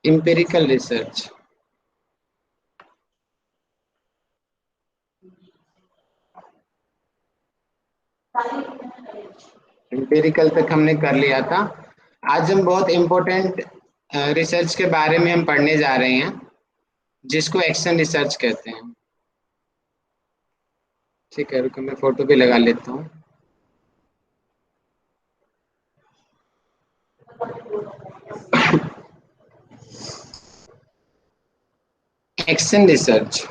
Empirical research. Empirical तक हमने कर लिया था। आज हम बहुत इम्पोर्टेंट रिसर्च के बारे में हम पढ़ने जा रहे हैं, जिसको एक्शन रिसर्च कहते हैं। ठीक है, रुको मैं फोटो भी लगा लेता हूँ। एक्शन रिसर्च,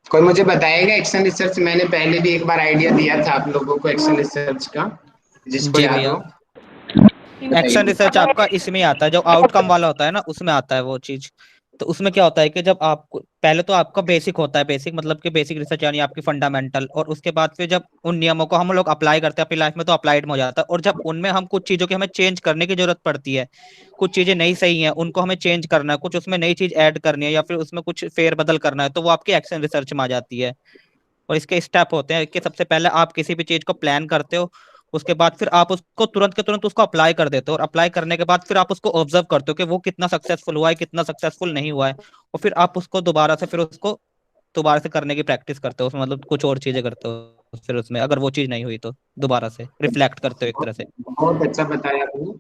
कोई मुझे बताएगा एक्शन रिसर्च? मैंने पहले भी एक बार आइडिया दिया था आप लोगों को एक्शन रिसर्च का, जिसको जी याद भैया। हो एक्शन बताइए। रिसर्च आपका इसमें ही आता है, जो आउटकम वाला होता है ना, उसमें आता है वो चीज। तो उसमें क्या होता है कि जब आपको पहले तो आपका बेसिक होता है, बेसिक मतलब कि बेसिक रिसर्च यानी आपकी फंडामेंटल, और उसके बाद फिर जब उन नियमों को हम लोग अप्लाई करते हैं अपनी लाइफ में तो अप्लाइड में हो जाता है, और जब उनमें हम कुछ चीजों की हमें चेंज करने की जरूरत पड़ती है, कुछ चीजें नहीं सही हैं उनको हमें चेंज करना है, कुछ उसमें नई चीज ऐड करनी है या फिर उसमें कुछ फेर बदल करना है, तो वो आपकी एक्शन रिसर्च में आ जाती है। और इसके स्टेप होते हैं कि सबसे पहले आप किसी भी चीज को प्लान करते हो, उसके बाद फिर आप उसको तुरंत के तुरंत उसको अप्लाई कर देते हो, और अप्लाई करने के बाद फिर आप उसको ऑब्जर्व करते हो कि वो कितना सक्सेसफुल हुआ है, कितना सक्सेसफुल नहीं हुआ है, और फिर आप उसको दोबारा से फिर उसको दोबारा से करने की प्रैक्टिस करते हो, उसमें मतलब कुछ और चीजें करते हो, फिर उसमें अगर वो चीज नहीं हुई तो दोबारा से रिफ्लेक्ट करते हो एक तरह से। बहुत अच्छा बताया आपने।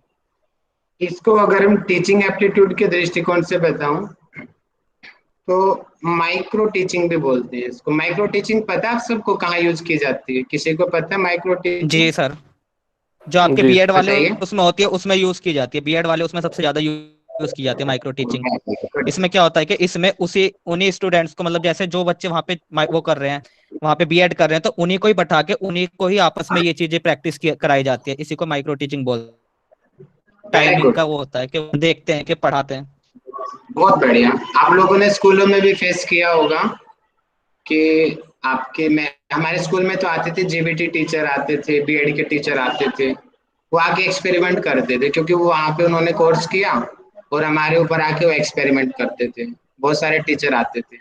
इसको अगर हम टीचिंग एप्टीट्यूड के दृष्टिकोण से बताऊं तो माइक्रो टीचिंग भी बोलते हैं इसको। माइक्रो टीचिंग पता है आप सबको कहाँ यूज की जाती है? किसी को पता है माइक्रो टीचिंग? जी सर। जो आपके जी बीएड वाले बताइए। उसमें होती है उसमें यूज की जाती है, बीएड वाले उसमें सबसे ज्यादा यूज की जाती है माइक्रो टीचिंग। इसमें क्या होता है कि इसमें उसी उन्हीं स्टूडेंट्स को, मतलब जैसे जो बच्चे वहां पे वो कर रहे हैं, वहां पे बीएड कर रहे हैं, तो उन्हीं को ही बैठा के उन्हीं को ही आपस में ये चीजें प्रैक्टिस कराई जाती है, इसी को माइक्रो टीचिंग बोलते हैं। वेरी टाइमिंग गुड, का वो होता है कि देखते हैं कि पढ़ाते हैं। बहुत बढ़िया। आप लोगों ने स्कूलों में भी फेस किया होगा कि आपके में हमारे स्कूल में तो आते थे, जीबीटी टीचर आते थे, बीएड के टीचर आते थे। वो आके एक्सपेरिमेंट करते थे, क्योंकि वो वहाँ पे उन्होंने कोर्स किया और हमारे ऊपर आके वो एक्सपेरिमेंट करते थे। बहुत सारे टीचर आते थे।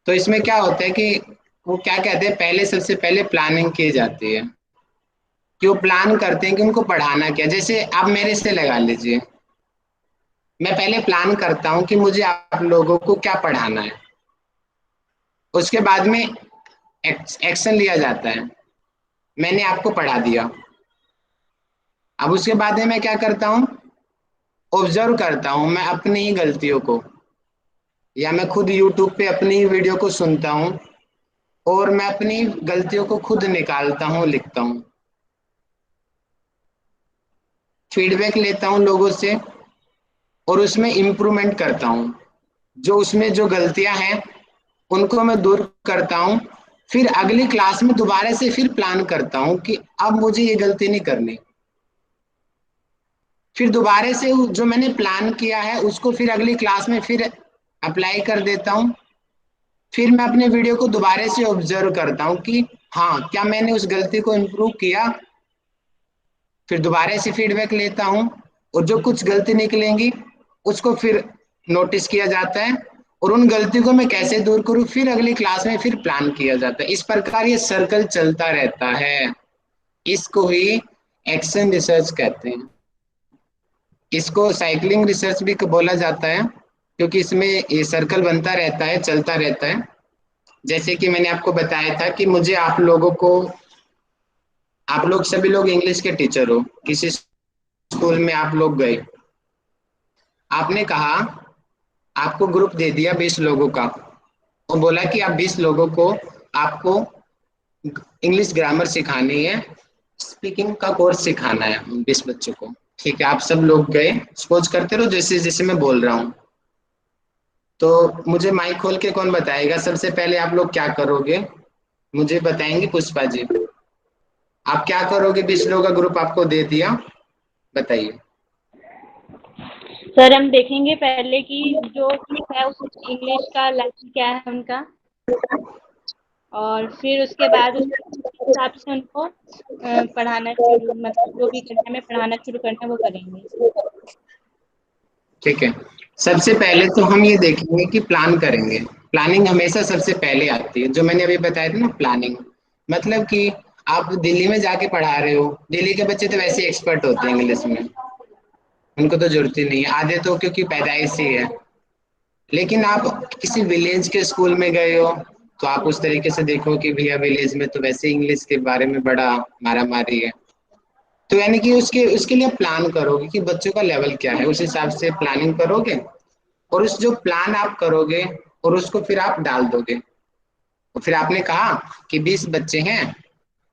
तो इसमें क्या होता है कि वो क्या कहते हैं, पहले सबसे पहले प्लानिंग की जाती है कि वो प्लान करते हैं कि उनको पढ़ाना क्या। जैसे आप मेरे से लगा लीजिए, मैं पहले प्लान करता हूँ कि मुझे आप लोगों को क्या पढ़ाना है, उसके बाद में एक्शन लिया जाता है। मैंने आपको पढ़ा दिया, अब उसके बाद में मैं क्या करता हूँ, ऑब्जर्व करता हूँ मैं अपनी ही गलतियों को, या मैं खुद यूट्यूब पे अपनी ही वीडियो को सुनता हूँ और मैं अपनी गलतियों को खुद निकालता हूँ, लिखता हूँ, फीडबैक लेता हूँ लोगों से और उसमें इम्प्रूवमेंट करता हूँ। जो उसमें जो गलतियां हैं उनको मैं दूर करता हूँ। फिर अगली क्लास में दोबारा से फिर प्लान करता हूँ कि अब मुझे ये गलती नहीं करनी। फिर दोबारा से जो मैंने प्लान किया है उसको फिर अगली क्लास में फिर अप्लाई कर देता हूँ। फिर मैं अपने वीडियो को दोबारा से ऑब्जर्व करता हूँ कि हाँ, क्या मैंने उस गलती को इम्प्रूव किया। फिर दोबारा से फीडबैक लेता हूँ और जो कुछ गलती निकलेंगी उसको फिर नोटिस किया जाता है और उन गलतियों को मैं कैसे दूर करूँ, फिर अगली क्लास में फिर प्लान किया जाता है। इस प्रकार ये सर्कल चलता रहता है। इसको ही एक्शन रिसर्च कहते हैं। इसको साइक्लिंग रिसर्च भी बोला जाता है, क्योंकि इसमें ये सर्कल बनता रहता है, चलता रहता है। जैसे कि मैंने आपको बताया था कि मुझे आप लोगों को, आप लोग सभी लोग इंग्लिश के टीचर हो, किसी स्कूल में आप लोग गए, आपने कहा, आपको ग्रुप दे दिया 20 लोगों का और बोला कि आप 20 लोगों को आपको इंग्लिश ग्रामर सिखानी है, स्पीकिंग का कोर्स सिखाना है 20 बच्चों को। ठीक है, आप सब लोग गए, सपोज करते रहो जैसे जैसे मैं बोल रहा हूँ। तो मुझे माइक खोल के कौन बताएगा सबसे पहले आप लोग क्या करोगे? मुझे बताएंगे पुष्पा जी। आप क्या करोगे? 20 लोगों का ग्रुप आपको दे दिया, बताइए। सर हम देखेंगे पहले कि जो ग्रुप है उसमें इंग्लिश का लेवल क्या है उनका, और फिर उसके बाद उस हिसाब से उनको पढ़ाना शुरू, मतलब जो भी कक्षा में पढ़ाना शुरू करना है वो करेंगे। ठीक है, सबसे पहले तो हम ये देखेंगे कि प्लान करेंगे। प्लानिंग हमेशा सबसे पहले आती है, जो मैंने अभी बताया था ना, प्लानिंग। मतलब कि आप दिल्ली में जाके पढ़ा रहे हो, दिल्ली के बच्चे तो वैसे एक्सपर्ट होते हैं इंग्लिश में, उनको तो जरूरत ही नहीं है, आधे तो क्योंकि पैदाइश ही है। लेकिन आप किसी विलेज के स्कूल में गए हो तो आप उस तरीके से देखो कि भैया विलेज में तो वैसे इंग्लिश के बारे में बड़ा मारा मारी है। तो यानी कि उसके उसके लिए प्लान करोगे कि बच्चों का लेवल क्या है, उस हिसाब से प्लानिंग करोगे, और उस जो प्लान आप करोगे और उसको फिर आप डाल दोगे। तो फिर आपने कहा कि 20 बच्चे हैं,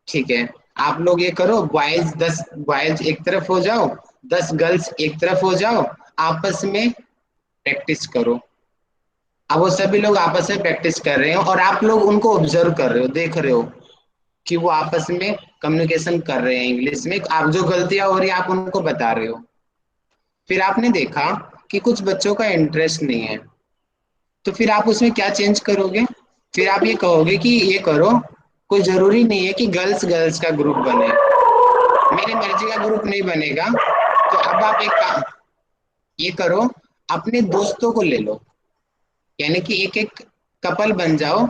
ठीक है, आप लोग ये करो, बॉयज 10 बॉयज एक तरफ हो जाओ, 10 गर्ल्स एक तरफ हो जाओ, आपस में प्रैक्टिस करो। अब वो सभी लोग आपस में प्रैक्टिस कर रहे हो और आप लोग उनको ऑब्जर्व कर रहे हो, देख रहे हो कि वो आपस में कम्युनिकेशन कर रहे हैं इंग्लिश में, आप जो गलतियां हो रही है आप उनको बता रहे हो। फिर आपने देखा कि कुछ बच्चों का इंटरेस्ट नहीं है, तो फिर आप उसमें क्या चेंज करोगे? फिर आप ये कहोगे कि ये करो, कोई जरूरी नहीं है कि गर्ल्स गर्ल्स का ग्रुप बने, मेरी मर्जी का ग्रुप नहीं बनेगा। तो अब आप एक काम ये करो, अपने दोस्तों को ले लो, यानी कि एक एक कपल बन जाओ,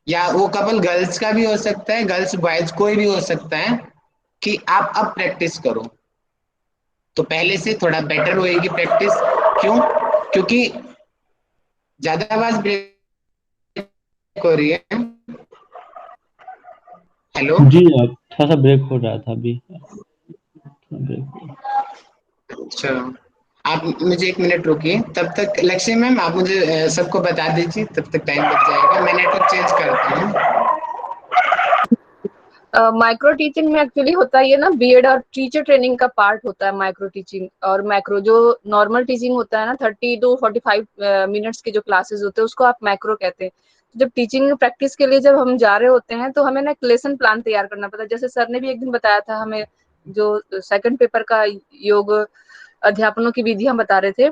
या वो कपल गर्ल्स का भी हो सकता है, गर्ल्स बॉयज कोई भी हो सकता है, कि आप अब प्रैक्टिस करो। तो पहले से थोड़ा बेटर होएगी प्रैक्टिस। क्यों? क्योंकि ज्यादा आवाज ब्रेक हो रही है। हेलो। जी आप थोड़ा सा ब्रेक हो रहा था अभी, ब्रेक हो रहा। अच्छा, आप मुझे 1 मिनट रुकिए, तब तक लक्ष्मी मैम आप मुझे सबको बता दीजिए, तब तक टाइम बच जाएगा, मैं नेटवर्क चेंज करता हूँ। माइक्रो टीचिंग में एक्चुअली होता है ये ना, बीएड और टीचर ट्रेनिंग का पार्ट होता है माइक्रो टीचिंग और मैक्रो। जो नॉर्मल टीचिंग होता है ना 30 to 45 मिनट्स के जो क्लासेस होते हैं उसको आप मैक्रो कहते हैं। जब टीचिंग प्रैक्टिस के लिए जब हम जा रहे होते हैं तो हमें ना एक लेसन प्लान तैयार करना पड़ता है। जैसे सर ने भी एक दिन बताया था हमें, जो सेकंड पेपर का योग अध्यापनों की विधियां बता रहे थे,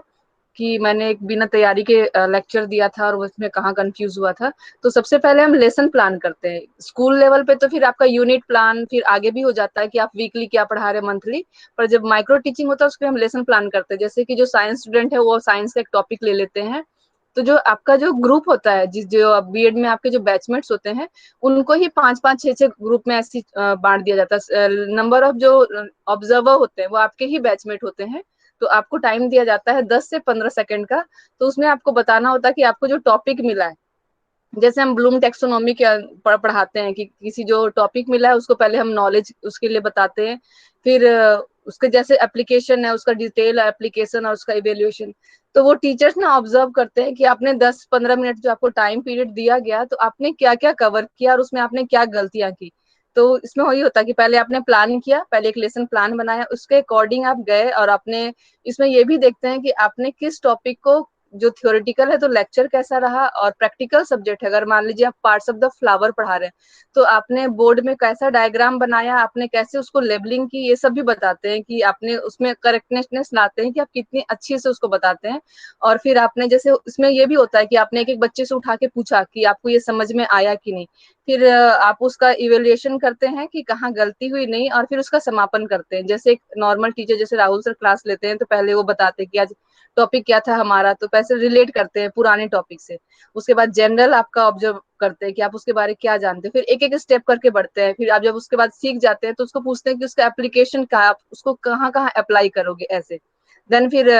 कि मैंने एक बिना तैयारी के लेक्चर दिया था और उसमें कहाँ कंफ्यूज हुआ था। तो सबसे पहले हम लेसन प्लान करते हैं स्कूल लेवल पे, तो फिर आपका यूनिट प्लान फिर आगे भी हो जाता है कि आप वीकली क्या पढ़ा रहे हैं, मंथली। पर जब माइक्रो टीचिंग होता है उसमें हम लेसन प्लान करते हैं। जैसे कि जो साइंस स्टूडेंट है वो साइंस का एक टॉपिक ले लेते हैं, तो जो आपका जो ग्रुप होता है, जिस जो बीएड में आपके जो बैचमेट्स होते हैं उनको ही 5-5 6-6 ग्रुप में ऐसी बांट दिया जाता है। नंबर ऑफ जो ऑब्जर्वर होते हैं वो आपके ही बैचमेट होते हैं। तो आपको टाइम दिया जाता है 10 से 15 सेकंड का। तो उसमें आपको बताना होता है कि आपको जो टॉपिक मिला है, जैसे हम ब्लूम टेक्सोनॉमी के पढ़ाते हैं कि किसी जो टॉपिक मिला है उसको पहले हम नॉलेज उसके लिए बताते हैं, फिर उसके जैसे एप्लीकेशन है उसका डिटेल एप्लीकेशन और उसका इवेल्युएशन। तो वो टीचर्स ना ऑब्जर्व करते हैं कि आपने 10-15 मिनट जो आपको टाइम पीरियड दिया गया तो आपने क्या क्या कवर किया और उसमें आपने क्या गलतियां की। तो इसमें वही होता है कि पहले आपने प्लान किया, पहले एक लेसन प्लान बनाया, उसके अकॉर्डिंग आप गए और आपने इसमें ये भी देखते हैं कि आपने किस टॉपिक को, जो थ्योरेटिकल है तो लेक्चर कैसा रहा, और प्रैक्टिकल सब्जेक्ट है अगर मान लीजिए आप पार्ट्स ऑफ द फ्लावर पढ़ा रहे हैं तो आपने बोर्ड में कैसा डायग्राम बनाया, आपने कैसे उसको लेबलिंग की, ये सब भी बताते हैं कि आपने उसमें करेक्टनेस लाते हैं कि आप कितनी अच्छी से उसको बताते हैं। और फिर आपने जैसे इसमें ये भी होता है कि आपने एक एक बच्चे से उठा के पूछा कि आपको ये समझ में आया कि नहीं, फिर आप उसका इवेल्युएशन करते हैं कि कहाँ गलती हुई नहीं, और फिर उसका समापन करते हैं। जैसे एक नॉर्मल टीचर जैसे राहुल सर क्लास लेते हैं तो पहले वो बताते हैं कि आज टॉपिक क्या था हमारा, तो पैसे रिलेट करते हैं पुराने टॉपिक से। उसके बाद जनरल आपका ऑब्जर्व करते हैं कि आप उसके बारे में क्या जानते हैं, फिर एक एक स्टेप करके बढ़ते हैं। फिर आप जब उसके बाद सीख जाते हैं तो उसको पूछते हैं कि उसका एप्लीकेशन क्या, आप उसको कहाँ कहाँ अप्लाई करोगे ऐसे। देन फिर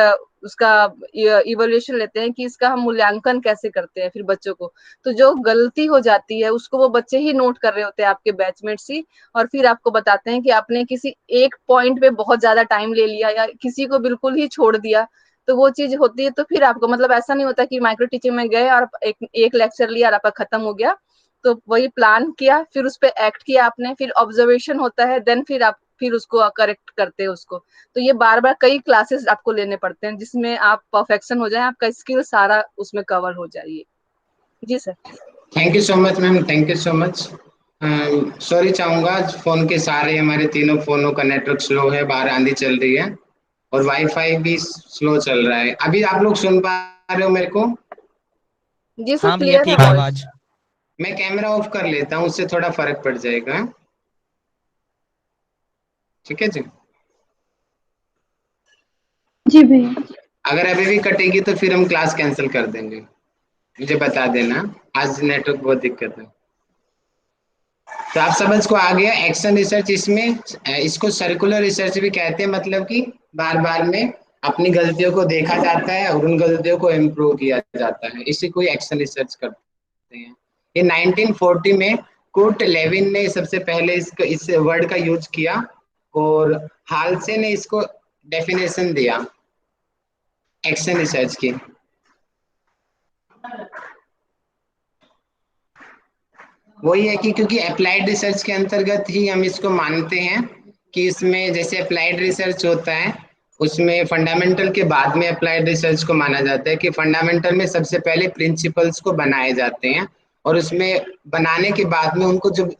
उसका इवोल्यूशन लेते हैं कि इसका हम मूल्यांकन कैसे करते हैं फिर बच्चों को। तो जो गलती हो जाती है उसको वो बच्चे ही नोट कर रहे होते हैं, आपके बैचमेट्स ही, और फिर आपको बताते हैं कि आपने किसी एक पॉइंट पे बहुत ज्यादा टाइम ले लिया या किसी को बिल्कुल ही छोड़ दिया, तो वो चीज होती है। तो फिर आपको मतलब ऐसा नहीं होता कि माइक्रो टीचिंग में गए और एक लेक्चर लिया और आपका खत्म हो गया। तो वही प्लान किया, फिर उस पर एक्ट किया आपने, फिर ऑब्जर्वेशन होता है, देन फिर आप फिर उसको करेक्ट करते हैं उसको। तो ये बार बार कई क्लासेस आपको लेने पड़ते हैं जिसमें आप परफेक्शन हो जाए, आपका स्किल सारा उसमें कवर हो जाए। जी sir. Thank you so much ma'am, thank you so much. Sorry चाहूंगा, फोन के सारे हमारे तीनों फोनों का नेटवर्क स्लो है, बाहर आंधी चल रही है और वाईफाई भी स्लो चल रहा है। अभी आप लोग सुन पा रहे हो मेरे को? जी सर, हाँ भैया क्लियर है ठीक है वॉइस। आवाज। मैं कैमरा ऑफ कर लेता हूँ, उससे थोड़ा फर्क पड़ जाएगा। ठीक है जी। जी भैया। अगर अभी भी कटेगी तो फिर हम क्लास कैंसिल कर देंगे, मुझे बता देना, आज नेटवर्क बहुत दिक्कत है। तो आप समझ को आ गया एक्शन रिसर्च, इसमें इसको सर्कुलर रिसर्च भी कहते हैं, मतलब कि बार बार में अपनी गलतियों को देखा जाता है और उन गलतियों को इम्प्रूव किया जाता है, इसी को एक्शन रिसर्च करते हैं। ये 1940 में कुर्ट लेविन ने सबसे पहले इस वर्ड का यूज किया और हालसे ने इसको डेफिनेशन दिया एक्शन रिसर्च की। वही है कि क्योंकि अप्लाइड रिसर्च के अंतर्गत ही हम इसको मानते हैं कि इसमें जैसे अप्लाइड रिसर्च होता है उसमें फंडामेंटल के बाद में अप्लाइड रिसर्च को माना जाता है कि फंडामेंटल में सबसे पहले प्रिंसिपल्स को बनाए जाते हैं और उसमें बनाने के बाद में उनको जब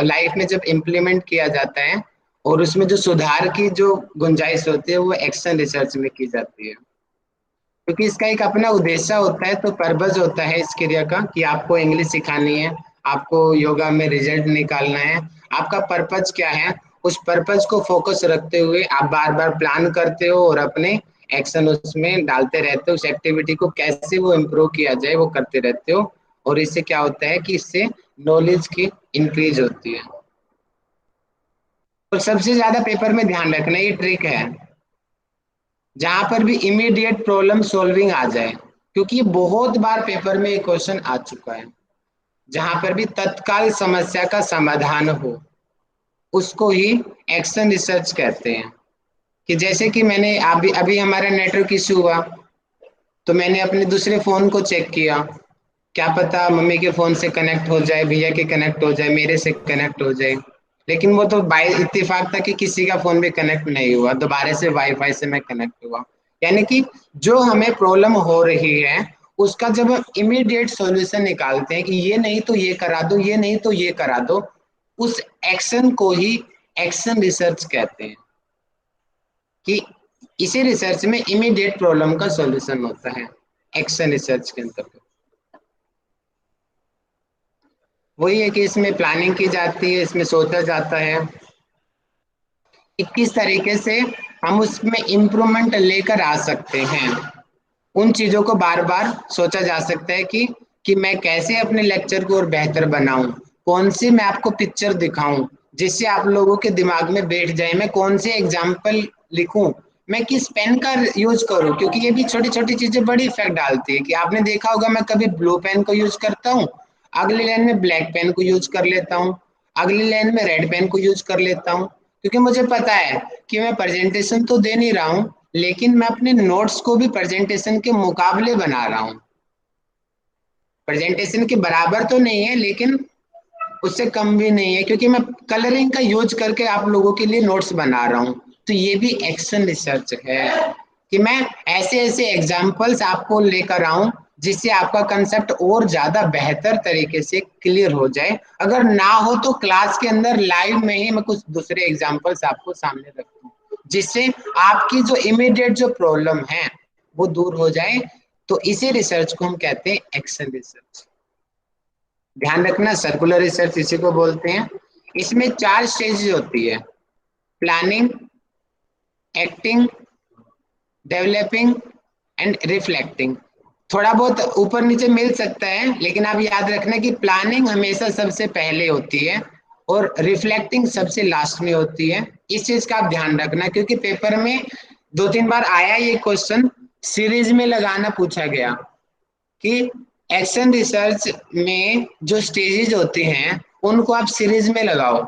लाइफ में जब इम्प्लीमेंट किया जाता है और उसमें जो सुधार की जो गुंजाइश होती है वो एक्शन रिसर्च में की जाती है। क्योंकि इसका एक अपना उद्देश्य होता है, तो पर्पज होता है इस क्रिया का कि आपको इंग्लिश सिखानी है, आपको योगा में रिजल्ट निकालना है, आपका पर्पज क्या है, उस पर्पज को फोकस रखते हुए आप बार बार प्लान करते हो और अपने एक्शन उसमें डालते रहते हो, उस एक्टिविटी को कैसे वो इम्प्रूव किया जाए वो करते रहते हो। और इससे क्या होता है कि इससे नॉलेज की इंक्रीज होती है। और सबसे ज्यादा पेपर में ध्यान रखना ये ट्रिक है जहां पर भी इमीडिएट प्रॉब्लम सॉल्विंग आ जाए, क्योंकि ये बहुत बार पेपर में ये क्वेश्चन आ चुका है। जहां पर भी तत्काल समस्या का समाधान हो उसको ही एक्शन रिसर्च कहते हैं। कि जैसे कि मैंने अभी अभी हमारा नेटवर्क इशू हुआ तो मैंने अपने दूसरे फोन को चेक किया, क्या पता मम्मी के फोन से कनेक्ट हो जाए, भैया के कनेक्ट हो जाए, मेरे से कनेक्ट हो जाए, लेकिन वो तो बाय इत्तेफाक था कि किसी का फोन भी कनेक्ट नहीं हुआ, दोबारा से वाईफाई से मैं कनेक्ट हुआ। यानी कि जो हमें प्रॉब्लम हो रही है उसका जब हम इमीडिएट सॉल्यूशन निकालते हैं कि ये नहीं तो ये करा दो, ये नहीं तो ये करा दो, उस एक्शन को ही एक्शन रिसर्च कहते हैं। कि इसी रिसर्च में इमीडिएट प्रॉब्लम का सॉल्यूशन होता है एक्शन रिसर्च के अंतर्गत। वही है कि इसमें प्लानिंग की जाती है, इसमें सोचा जाता है कि किस तरीके से हम उसमें इम्प्रूवमेंट लेकर आ सकते हैं। उन चीजों को बार बार सोचा जा सकता है कि मैं कैसे अपने लेक्चर को और बेहतर बनाऊं, कौन सी मैं आपको पिक्चर दिखाऊं जिससे आप लोगों के दिमाग में बैठ जाए, मैं कौन से एग्जाम्पल लिखूं, मैं किस पेन का यूज करूं, क्योंकि ये भी छोटी छोटी चीजें बड़ी इफेक्ट डालती है। कि आपने देखा होगा मैं कभी ब्लू पेन को यूज करता हूँ, अगली लाइन में ब्लैक पेन को यूज कर लेता हूँ, अगली लाइन में रेड पेन को यूज कर लेता हूँ, क्योंकि मुझे पता है कि मैं प्रेजेंटेशन तो दे नहीं रहा हूँ लेकिन मैं अपने नोट्स को भी प्रेजेंटेशन के मुकाबले बना रहा हूँ। प्रेजेंटेशन के बराबर तो नहीं है लेकिन उससे कम भी नहीं है, क्योंकि मैं कलरिंग का यूज करके आप लोगों के लिए नोट्स बना रहा हूँ। तो ये भी एक्शन रिसर्च है कि मैं ऐसे ऐसे एग्जाम्पल्स आपको लेकर आऊं जिससे आपका कंसेप्ट और ज्यादा बेहतर तरीके से क्लियर हो जाए। अगर ना हो तो क्लास के अंदर लाइव में ही मैं कुछ दूसरे एग्जाम्पल्स आपको सामने रखूं जिससे आपकी जो इमीडिएट जो प्रॉब्लम है वो दूर हो जाए। तो इसी रिसर्च को हम कहते हैं एक्शन रिसर्च। ध्यान रखना सर्कुलर रिसर्च इसी को बोलते हैं। इसमें 4 स्टेज होती है, planning, acting, developing and reflecting. थोड़ा बहुत ऊपर नीचे मिल सकता है लेकिन आप याद रखना कि प्लानिंग हमेशा सबसे पहले होती है और रिफ्लेक्टिंग सबसे लास्ट में होती है। इस चीज का आप ध्यान रखना क्योंकि पेपर में 2-3 बार आया ये क्वेश्चन, सीरीज में लगाना पूछा गया कि एक्शन रिसर्च में जो स्टेजेस होते हैं उनको आप सीरीज में लगाओ।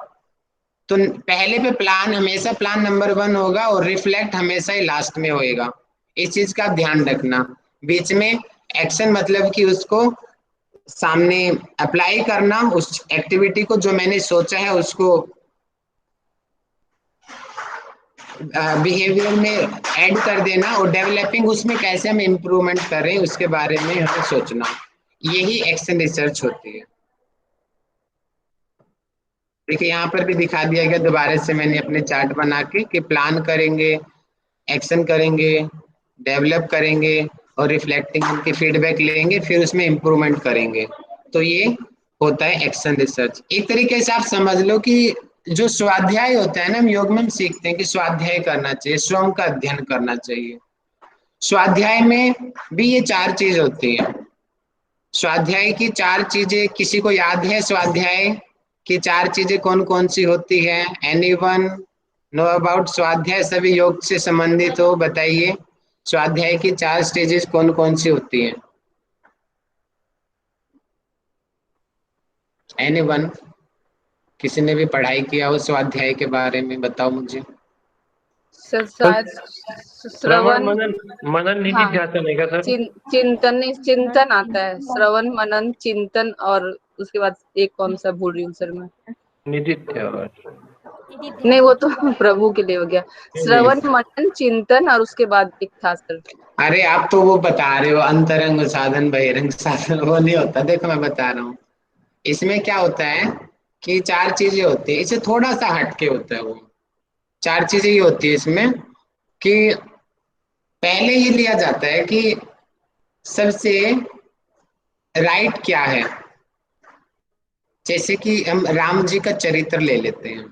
तो पहले पे प्लान हमेशा प्लान नंबर 1 होगा और रिफ्लेक्ट हमेशा ही लास्ट में होएगा। इस चीज का ध्यान रखना। बीच में एक्शन मतलब कि उसको सामने अप्लाई करना, उस एक्टिविटी को जो मैंने सोचा है उसको बिहेवियर में ऐड कर देना, और डेवलपिंग उसमें कैसे हम इम्प्रूवमेंट करें उसके बारे में हमें सोचना। यही एक्शन रिसर्च होती है। देखिए यहाँ पर भी दिखा दिया गया, दोबारा से मैंने अपने चार्ट बना के कि प्लान करेंगे, एक्शन करेंगे, डेवलप करेंगे और रिफ्लेक्टिंग उनकी फीडबैक लेंगे, फिर उसमें इम्प्रूवमेंट करेंगे। तो ये होता है एक्शन रिसर्च। एक तरीके से आप समझ लो कि जो स्वाध्याय होता है ना, हम योग में हम सीखते हैं कि स्वाध्याय करना चाहिए, स्वयं का अध्ययन करना चाहिए। स्वाध्याय में भी ये 4 चीज होती हैं। स्वाध्याय की 4 चीजें किसी को याद है? स्वाध्याय की 4 चीजें कौन कौन सी होती है? एनीवन नो अबाउट स्वाध्याय? सभी योग से संबंधित हो बताइए। स्वाध्याय की 4 स्टेजेस कौन कौन सी होती हैं? एनीवन, किसी ने भी पढ़ाई किया हो स्वाध्याय के बारे में, बताओ मुझे। शायद श्रवण श्रवण, मनन, मनन हाँ, निधिध्यासन है क्या सर? चिंतन आता है, श्रवण मनन चिंतन, और उसके बाद एक कौन सा भूल रही हूँ सर मैं। निधिध्यासन। नहीं, वो तो प्रभु के लिए हो गया। श्रवण मनन चिंतन, और उसके बाद एक था सर। अरे आप तो वो बता रहे हो अंतरंग साधन बहिरंग साधन, वो नहीं होता। देखो मैं बता रहा हूँ, इसमें क्या होता है कि 4 चीजें होती है, इससे थोड़ा सा हटके होता है। वो 4 चीजें ये होती है इसमें कि पहले ये लिया जाता है कि सबसे राइट क्या है। जैसे कि हम राम जी का चरित्र ले लेते हैं,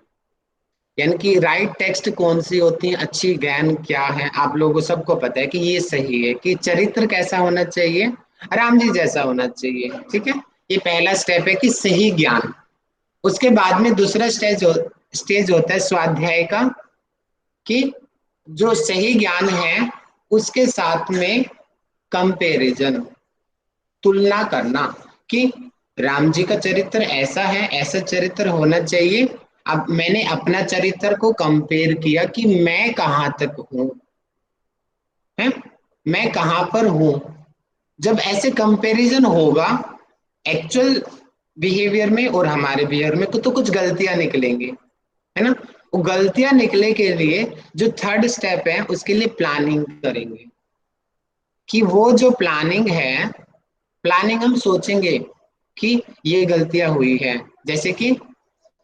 यानी कि राइट टेक्स्ट कौन सी होती है, अच्छी ज्ञान क्या है, आप लोगों को सबको पता है कि ये सही है कि चरित्र कैसा होना चाहिए, राम जी जैसा होना चाहिए। ठीक है, ये पहला स्टेप है कि सही ज्ञान। उसके बाद में दूसरा स्टेज होता है स्वाध्याय का, कि जो सही ज्ञान है उसके साथ में कंपैरिजन, तुलना करना, कि राम जी का चरित्र ऐसा है, ऐसा चरित्र होना चाहिए। अब मैंने अपना चरित्र को कंपेयर किया कि मैं कहाँ तक हूं, है, मैं कहाँ पर हूं। जब ऐसे कंपैरिजन होगा एक्चुअल बिहेवियर में और हमारे बिहेवियर में, तो कुछ गलतियां निकलेंगी, है ना। वो गलतियां निकले के लिए जो थर्ड स्टेप है उसके लिए प्लानिंग करेंगे, कि वो जो प्लानिंग है, प्लानिंग हम सोचेंगे कि ये गलतियां हुई है। जैसे कि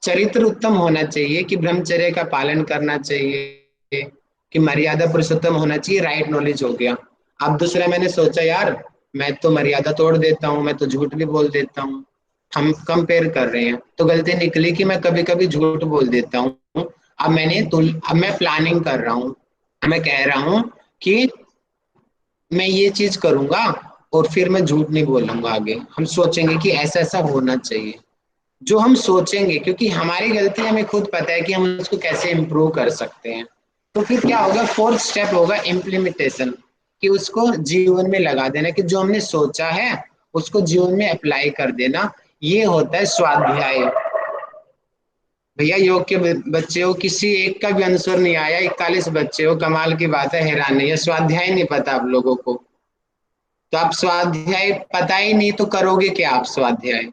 चरित्र उत्तम होना चाहिए, कि ब्रह्मचर्य का पालन करना चाहिए, कि मर्यादा पुरुषोत्तम होना चाहिए, राइट नॉलेज हो गया। अब दूसरा मैंने सोचा यार मैं तो मर्यादा तोड़ देता हूँ, मैं तो झूठ भी बोल देता हूँ। हम कंपेयर कर रहे हैं तो गलती निकली कि मैं कभी कभी झूठ बोल देता हूँ। अब मैं प्लानिंग कर रहा हूँ, मैं कह रहा हूँ कि मैं ये चीज करूंगा और फिर मैं झूठ नहीं बोलूंगा आगे। हम सोचेंगे कि ऐसा ऐसा होना चाहिए, जो हम सोचेंगे, क्योंकि हमारी गलती हमें खुद पता है कि हम उसको कैसे इम्प्रूव कर सकते हैं। तो फिर क्या होगा, फोर्थ स्टेप होगा इम्प्लीमेंटेशन, कि उसको जीवन में लगा देना, कि जो हमने सोचा है उसको जीवन में अप्लाई कर देना। ये होता है स्वाध्याय। भैया योग के बच्चे हो, किसी एक का भी आंसर नहीं आया, 41 बच्चे हो, कमाल की बात है, हैरान नहीं है। स्वाध्याय नहीं पता आप लोगों को, तो आप स्वाध्याय पता ही नहीं तो करोगे क्या आप स्वाध्याय।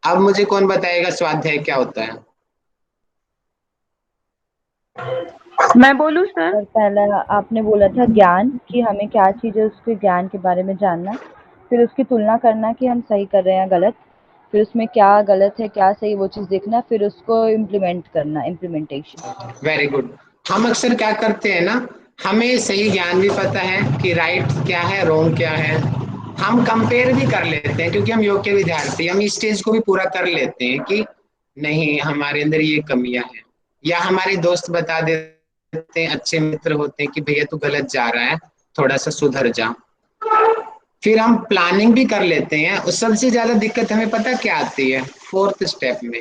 अब मुझे कौन बताएगा स्वाध्याय क्या होता है? मैं बोलूँ सर? और पहला आपने बोला था ज्ञान, कि हमें क्या चीज़ है उसके ज्ञान के बारे में जानना, फिर उसकी तुलना करना कि हम सही कर रहे हैं गलत, फिर उसमें क्या गलत है क्या सही वो चीज़ देखना, फिर उसको इम्प्लीमेंट करना, इम्प्लीमेंटेशन। Very good. हम अक्सर क्या करते हैं ना, हमें सही ज्ञान भी पता है कि राइट क्या है रॉन्ग क्या है, हम कंपेयर भी कर लेते हैं क्योंकि हम योग के विद्यार्थी, हम इस स्टेज को भी पूरा कर लेते हैं कि नहीं हमारे अंदर ये कमियां हैं, या हमारे दोस्त बता देते हैं, अच्छे मित्र होते हैं कि भैया तू गलत जा रहा है, थोड़ा सा सुधर जा। फिर हम प्लानिंग भी कर लेते हैं। और सबसे ज्यादा दिक्कत हमें पता क्या आती है, फोर्थ स्टेप में,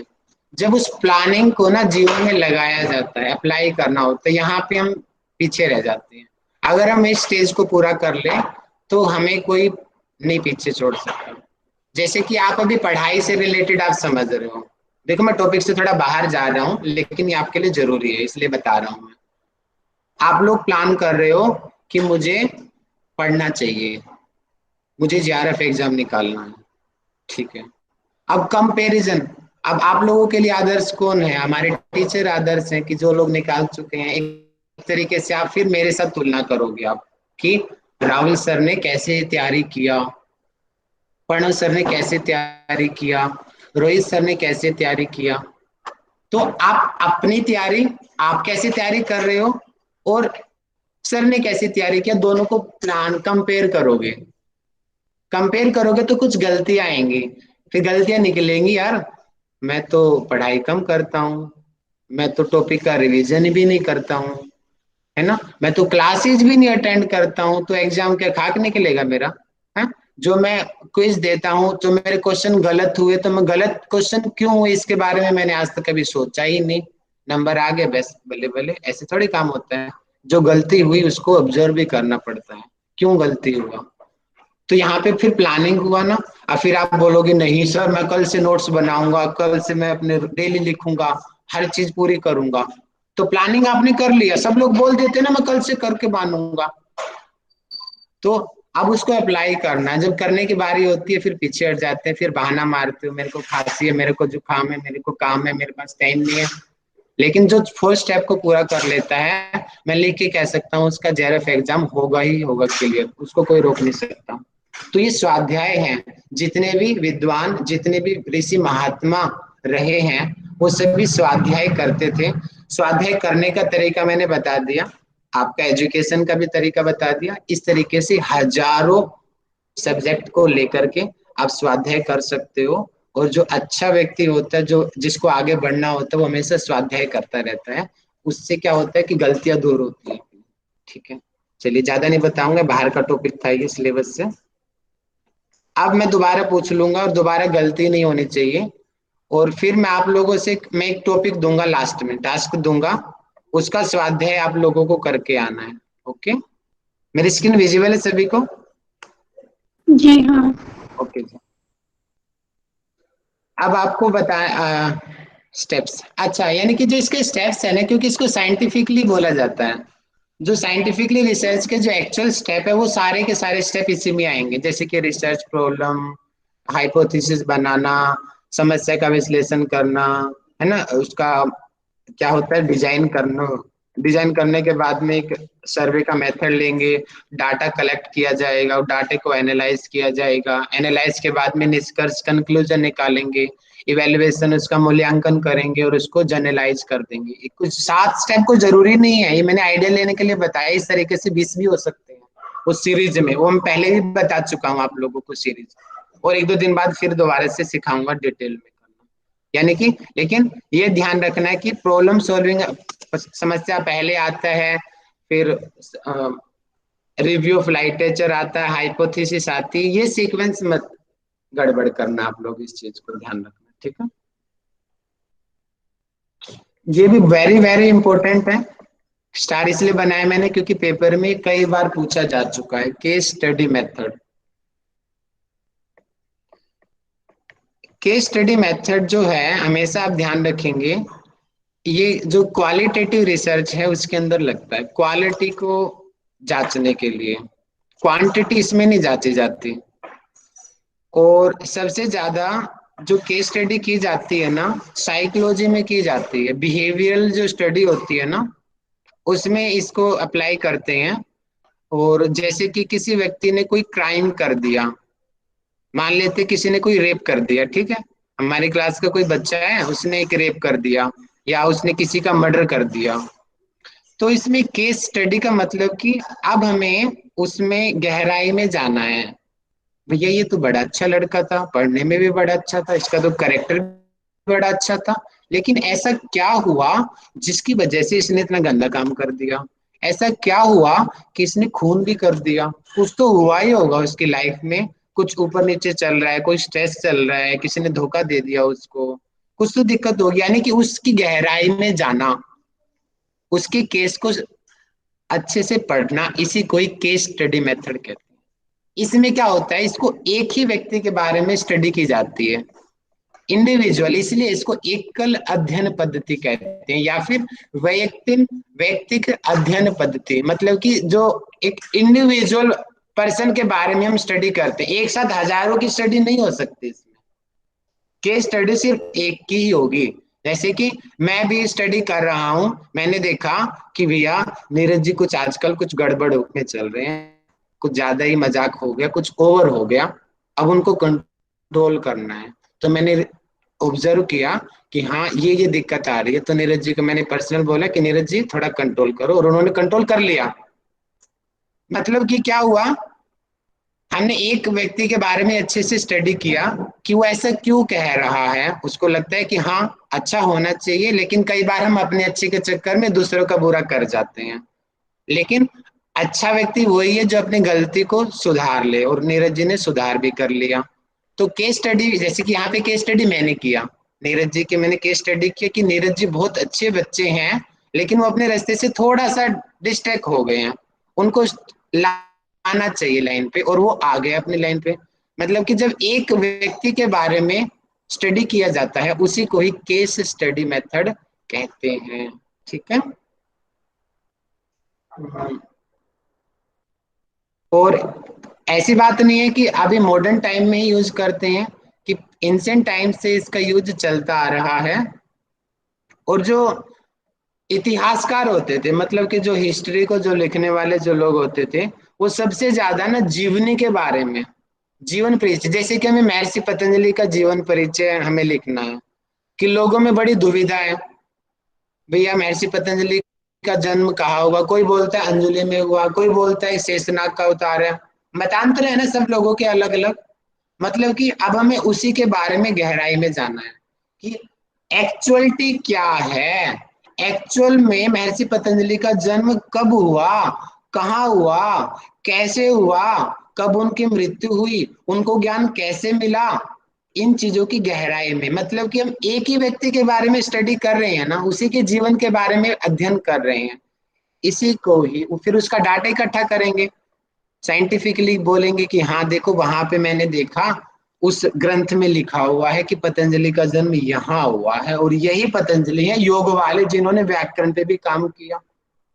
जब उस प्लानिंग को ना जीवन में लगाया जाता है, अप्लाई करना होता है, यहाँ पे हम पीछे रह जाते हैं। अगर हम इस स्टेज को पूरा कर ले तो हमें कोई नहीं पीछे छोड़ सकता। जैसे कि आप अभी पढ़ाई से रिलेटेड आप समझ रहे हो, देखो मैं टॉपिक से थोड़ा बाहर जा रहा हूँ लेकिन ये आपके लिए जरूरी है इसलिए बता रहा हूँ मैं। आप लोग प्लान कर रहे हो कि मुझे पढ़ना चाहिए, मुझे JRF एग्जाम निकालना है, ठीक है। अब कंपैरिजन, अब आप लोगों के लिए आदर्श कौन है? हमारे टीचर आदर्श हैं, कि जो लोग निकाल चुके हैं। एक तरीके से आप फिर मेरे साथ तुलना करोगे आप, कि राहुल सर ने कैसे तैयारी किया, प्रणव सर ने कैसे तैयारी किया, रोहित सर ने कैसे तैयारी किया। तो आप अपनी तैयारी, आप कैसे तैयारी कर रहे हो और सर ने कैसे तैयारी किया, दोनों को प्लान कंपेयर करोगे। कंपेयर करोगे तो कुछ गलतियां आएंगी, फिर गलतियां निकलेंगी, यार मैं तो पढ़ाई कम करता हूँ, मैं तो टॉपिक का रिवीजन भी नहीं करता हूँ, है ना, मैं तो क्लासेज भी नहीं अटेंड करता हूँ, तो एग्जाम क्या खाक निकलेगा मेरा? है, जो मैं क्विज देता हूँ तो मेरे क्वेश्चन गलत हुए तो मैं गलत क्वेश्चन क्यों हुए इसके बारे में मैंने आज तक कभी सोचा ही नहीं, नंबर आ गए बस, बल्ले बल्ले, ऐसे थोड़ी काम होता है। जो गलती हुई उसको ऑब्जर्व भी करना पड़ता है, क्यों गलती हुआ। तो यहाँ पे फिर प्लानिंग हुआ ना, और फिर आप बोलोगे नहीं सर मैं कल से नोट्स बनाऊंगा, कल से मैं अपने डेली लिखूंगा, हर चीज पूरी करूंगा। तो प्लानिंग आपने कर लिया, सब लोग बोल देते ना मैं कल से करके मानूंगा, तो अब उसको अप्लाई करना है। जब करने की बारी होती है फिर पीछे हट जाते हैं, फिर बहाना मारते हो मेरे को खांसी है, मेरे को जुकाम है, मेरे को काम है, मेरे पास टाइम नहीं है। लेकिन जो फोर्थ स्टेप को पूरा कर लेता है, मैं लिख के कह सकता हूँ उसका जेआरएफ एग्जाम होगा ही होगा क्लियर, उसको कोई रोक नहीं सकता। तो ये स्वाध्याय है, जितने भी विद्वान, जितने भी ऋषि महात्मा रहे हैं वो सभी स्वाध्याय करते थे। स्वाध्याय करने का तरीका मैंने बता दिया, आपका एजुकेशन का भी तरीका बता दिया। इस तरीके से हजारों सब्जेक्ट को लेकर के आप स्वाध्याय कर सकते हो। और जो अच्छा व्यक्ति होता है, जो जिसको आगे बढ़ना होता है, वो हमेशा स्वाध्याय करता रहता है। उससे क्या होता है कि गलतियां दूर होती है। ठीक है, चलिए ज्यादा नहीं बताऊंगा, बाहर का टॉपिक था ये सिलेबस से। अब मैं दोबारा पूछ लूंगा और दोबारा गलती नहीं होनी चाहिए। और फिर मैं आप लोगों से मैं एक टॉपिक दूंगा, लास्ट में टास्क दूंगा, उसका स्वाध्याय आप लोगों को करके आना है। ओके, मेरी स्क्रीन विजिबल है सभी को? जी हाँ। ओके जी। अब आपको बताएं स्टेप्स। अच्छा, यानी कि जो इसके स्टेप्स है ना, क्योंकि इसको साइंटिफिकली बोला जाता है, जो साइंटिफिकली रिसर्च के जो एक्चुअल स्टेप है वो सारे के सारे स्टेप इसी में आएंगे। जैसे कि रिसर्च प्रॉब्लम, हाइपोथेसिस बनाना, समस्या का विश्लेषण करना, है ना, उसका क्या होता है डिजाइन करना, डिजाइन करने के बाद में एक सर्वे का मेथड लेंगे, डाटा कलेक्ट किया जाएगा और डाटे को एनालाइज किया जाएगा, एनालाइज के बाद में निष्कर्ष कंक्लूजन निकालेंगे, इवेल्युएशन उसका मूल्यांकन करेंगे और उसको जनरलाइज कर देंगे। कुछ 7 स्टेप को जरूरी नहीं है, ये मैंने आइडिया लेने के लिए बताया, इस तरीके से 20 भी हो सकते हैं उस सीरीज में, वो मैं पहले भी बता चुका हूँ आप लोगों को सीरीज, और 1-2 दिन बाद फिर दोबारा से सिखाऊंगा डिटेल में करना। यानी कि लेकिन ये ध्यान रखना है कि प्रॉब्लम सॉल्विंग समस्या पहले आता है, फिर रिव्यू ऑफ लिटरेचर आता है, हाइपोथेसिस आती है, ये सीक्वेंस मत गड़बड़ करना, आप लोग इस चीज को ध्यान रखना। ठीक है, ये भी वेरी वेरी इंपॉर्टेंट है। स्टार इसलिए बनाया मैंने क्योंकि पेपर में कई बार पूछा जा चुका है, case study method. Case study method जो है हमेशा आप ध्यान रखेंगे, ये जो क्वालिटेटिव रिसर्च है उसके अंदर लगता है, क्वालिटी को जांचने के लिए, क्वांटिटी इसमें नहीं जांची जाती। और सबसे ज्यादा जो केस स्टडी की जाती है ना, साइकोलॉजी में की जाती है, बिहेवियरल जो स्टडी होती है ना उसमें इसको अप्लाई करते हैं। और जैसे कि किसी व्यक्ति ने कोई क्राइम कर दिया, मान लेते किसी ने कोई रेप कर दिया, ठीक है, हमारी क्लास का कोई बच्चा है उसने एक रेप कर दिया या उसने किसी का मर्डर कर दिया, तो इसमें केस स्टडी का मतलब कि अब हमें उसमें गहराई में जाना है। भैया ये तो बड़ा अच्छा लड़का था, पढ़ने में भी बड़ा अच्छा था, इसका तो कैरेक्टर बड़ा अच्छा था, लेकिन ऐसा क्या हुआ जिसकी वजह से इसने इतना गंदा काम कर दिया, ऐसा क्या हुआ कि इसने खून भी कर दिया, कुछ तो हुआ ही होगा उसकी लाइफ में, कुछ ऊपर नीचे चल रहा है, कोई स्ट्रेस चल रहा है, किसी ने धोखा दे दिया उसको, कुछ तो दिक्कत होगी। यानी कि उसकी गहराई में जाना, उसके केस को अच्छे से पढ़ना, इसी को ही केस स्टडी मेथड कहते हैं। इसमें क्या होता है, इसको एक ही व्यक्ति के बारे में स्टडी की जाती है, इंडिविजुअल, इसलिए इसको एकल अध्ययन पद्धति कहते हैं, या फिर वैयक्तिक अध्ययन पद्धति, मतलब कि जो एक इंडिविजुअल पर्सन के बारे में हम स्टडी करते हैं, एक साथ हजारों की स्टडी नहीं हो सकती इसमें, केस स्टडी सिर्फ एक की ही होगी। जैसे कि मैं भी स्टडी कर रहा हूं, मैंने देखा कि भैया नीरज जी कुछ आजकल कुछ गड़बड़ में चल रहे हैं, कुछ ज्यादा ही मजाक हो गया, कुछ ओवर हो गया, अब उनको कंट्रोल करना है। तो मैंने ऑब्जर्व किया कि हाँ ये दिक्कत आ रही है, तो नीरज जी को मैंने पर्सनल बोला कि नीरज जी थोड़ा कंट्रोल करो, और उन्होंने कंट्रोल कर लिया। मतलब कि क्या हुआ, हमने एक व्यक्ति के बारे में अच्छे से स्टडी किया कि वो ऐसा क्यों कह रहा है, उसको लगता है कि हाँ अच्छा होना चाहिए, लेकिन कई बार हम अपने अच्छे के चक्कर में दूसरों का बुरा कर जाते हैं। लेकिन अच्छा व्यक्ति वही है जो अपनी गलती को सुधार ले, और नीरज जी ने सुधार भी कर लिया। तो केस स्टडी, जैसे कि यहाँ पे केस स्टडी मैंने किया, नीरज जी के मैंने केस स्टडी किया कि नीरज जी बहुत अच्छे बच्चे हैं, लेकिन वो अपने रास्ते से थोड़ा सा डिस्ट्रैक्ट हो गए हैं, उनको लाना चाहिए लाइन पे, और वो आ गए अपनी लाइन पे। मतलब कि जब एक व्यक्ति के बारे में स्टडी किया जाता है उसी को ही केस स्टडी मेथड कहते हैं। ठीक है। और ऐसी बात नहीं है कि अभी मॉडर्न टाइम में ही यूज करते हैं, कि एंशिएंट टाइम से इसका यूज चलता आ रहा है। और जो इतिहासकार होते थे, मतलब कि जो हिस्ट्री को जो लिखने वाले जो लोग होते थे, वो सबसे ज्यादा ना जीवनी के बारे में, जीवन परिचय, जैसे कि हमें महर्षि पतंजलि का जीवन परिचय हमें लिखना है, कि लोगों में बड़ी दुविधा है, भैया महर्षि पतंजलि का जन्म कहाँ हुआ, कोई बोलता है अंजलि में हुआ, कोई बोलता है शेषनाग का अवतार है, मतांतर है ना सब लोगों के अलग अलग। मतलब कि अब हमें उसी के बारे में गहराई में जाना है कि एक्चुअलिटी क्या है, एक्चुअल में महर्षि पतंजलि का जन्म कब हुआ, कहाँ हुआ, कैसे हुआ, कब उनकी मृत्यु हुई, उनको ज्ञान कैसे मिला, इन चीजों की गहराई में। मतलब कि हम एक ही व्यक्ति के बारे में स्टडी कर रहे हैं ना, उसी के जीवन के बारे में अध्ययन कर रहे हैं, इसी को ही फिर उसका डाटा इकट्ठा करेंगे, साइंटिफिकली बोलेंगे कि हाँ देखो वहां पे मैंने देखा उस ग्रंथ में लिखा हुआ है कि पतंजलि का जन्म यहाँ हुआ है, और यही पतंजलि है योग वाले, जिन्होंने व्याकरण पे भी काम किया,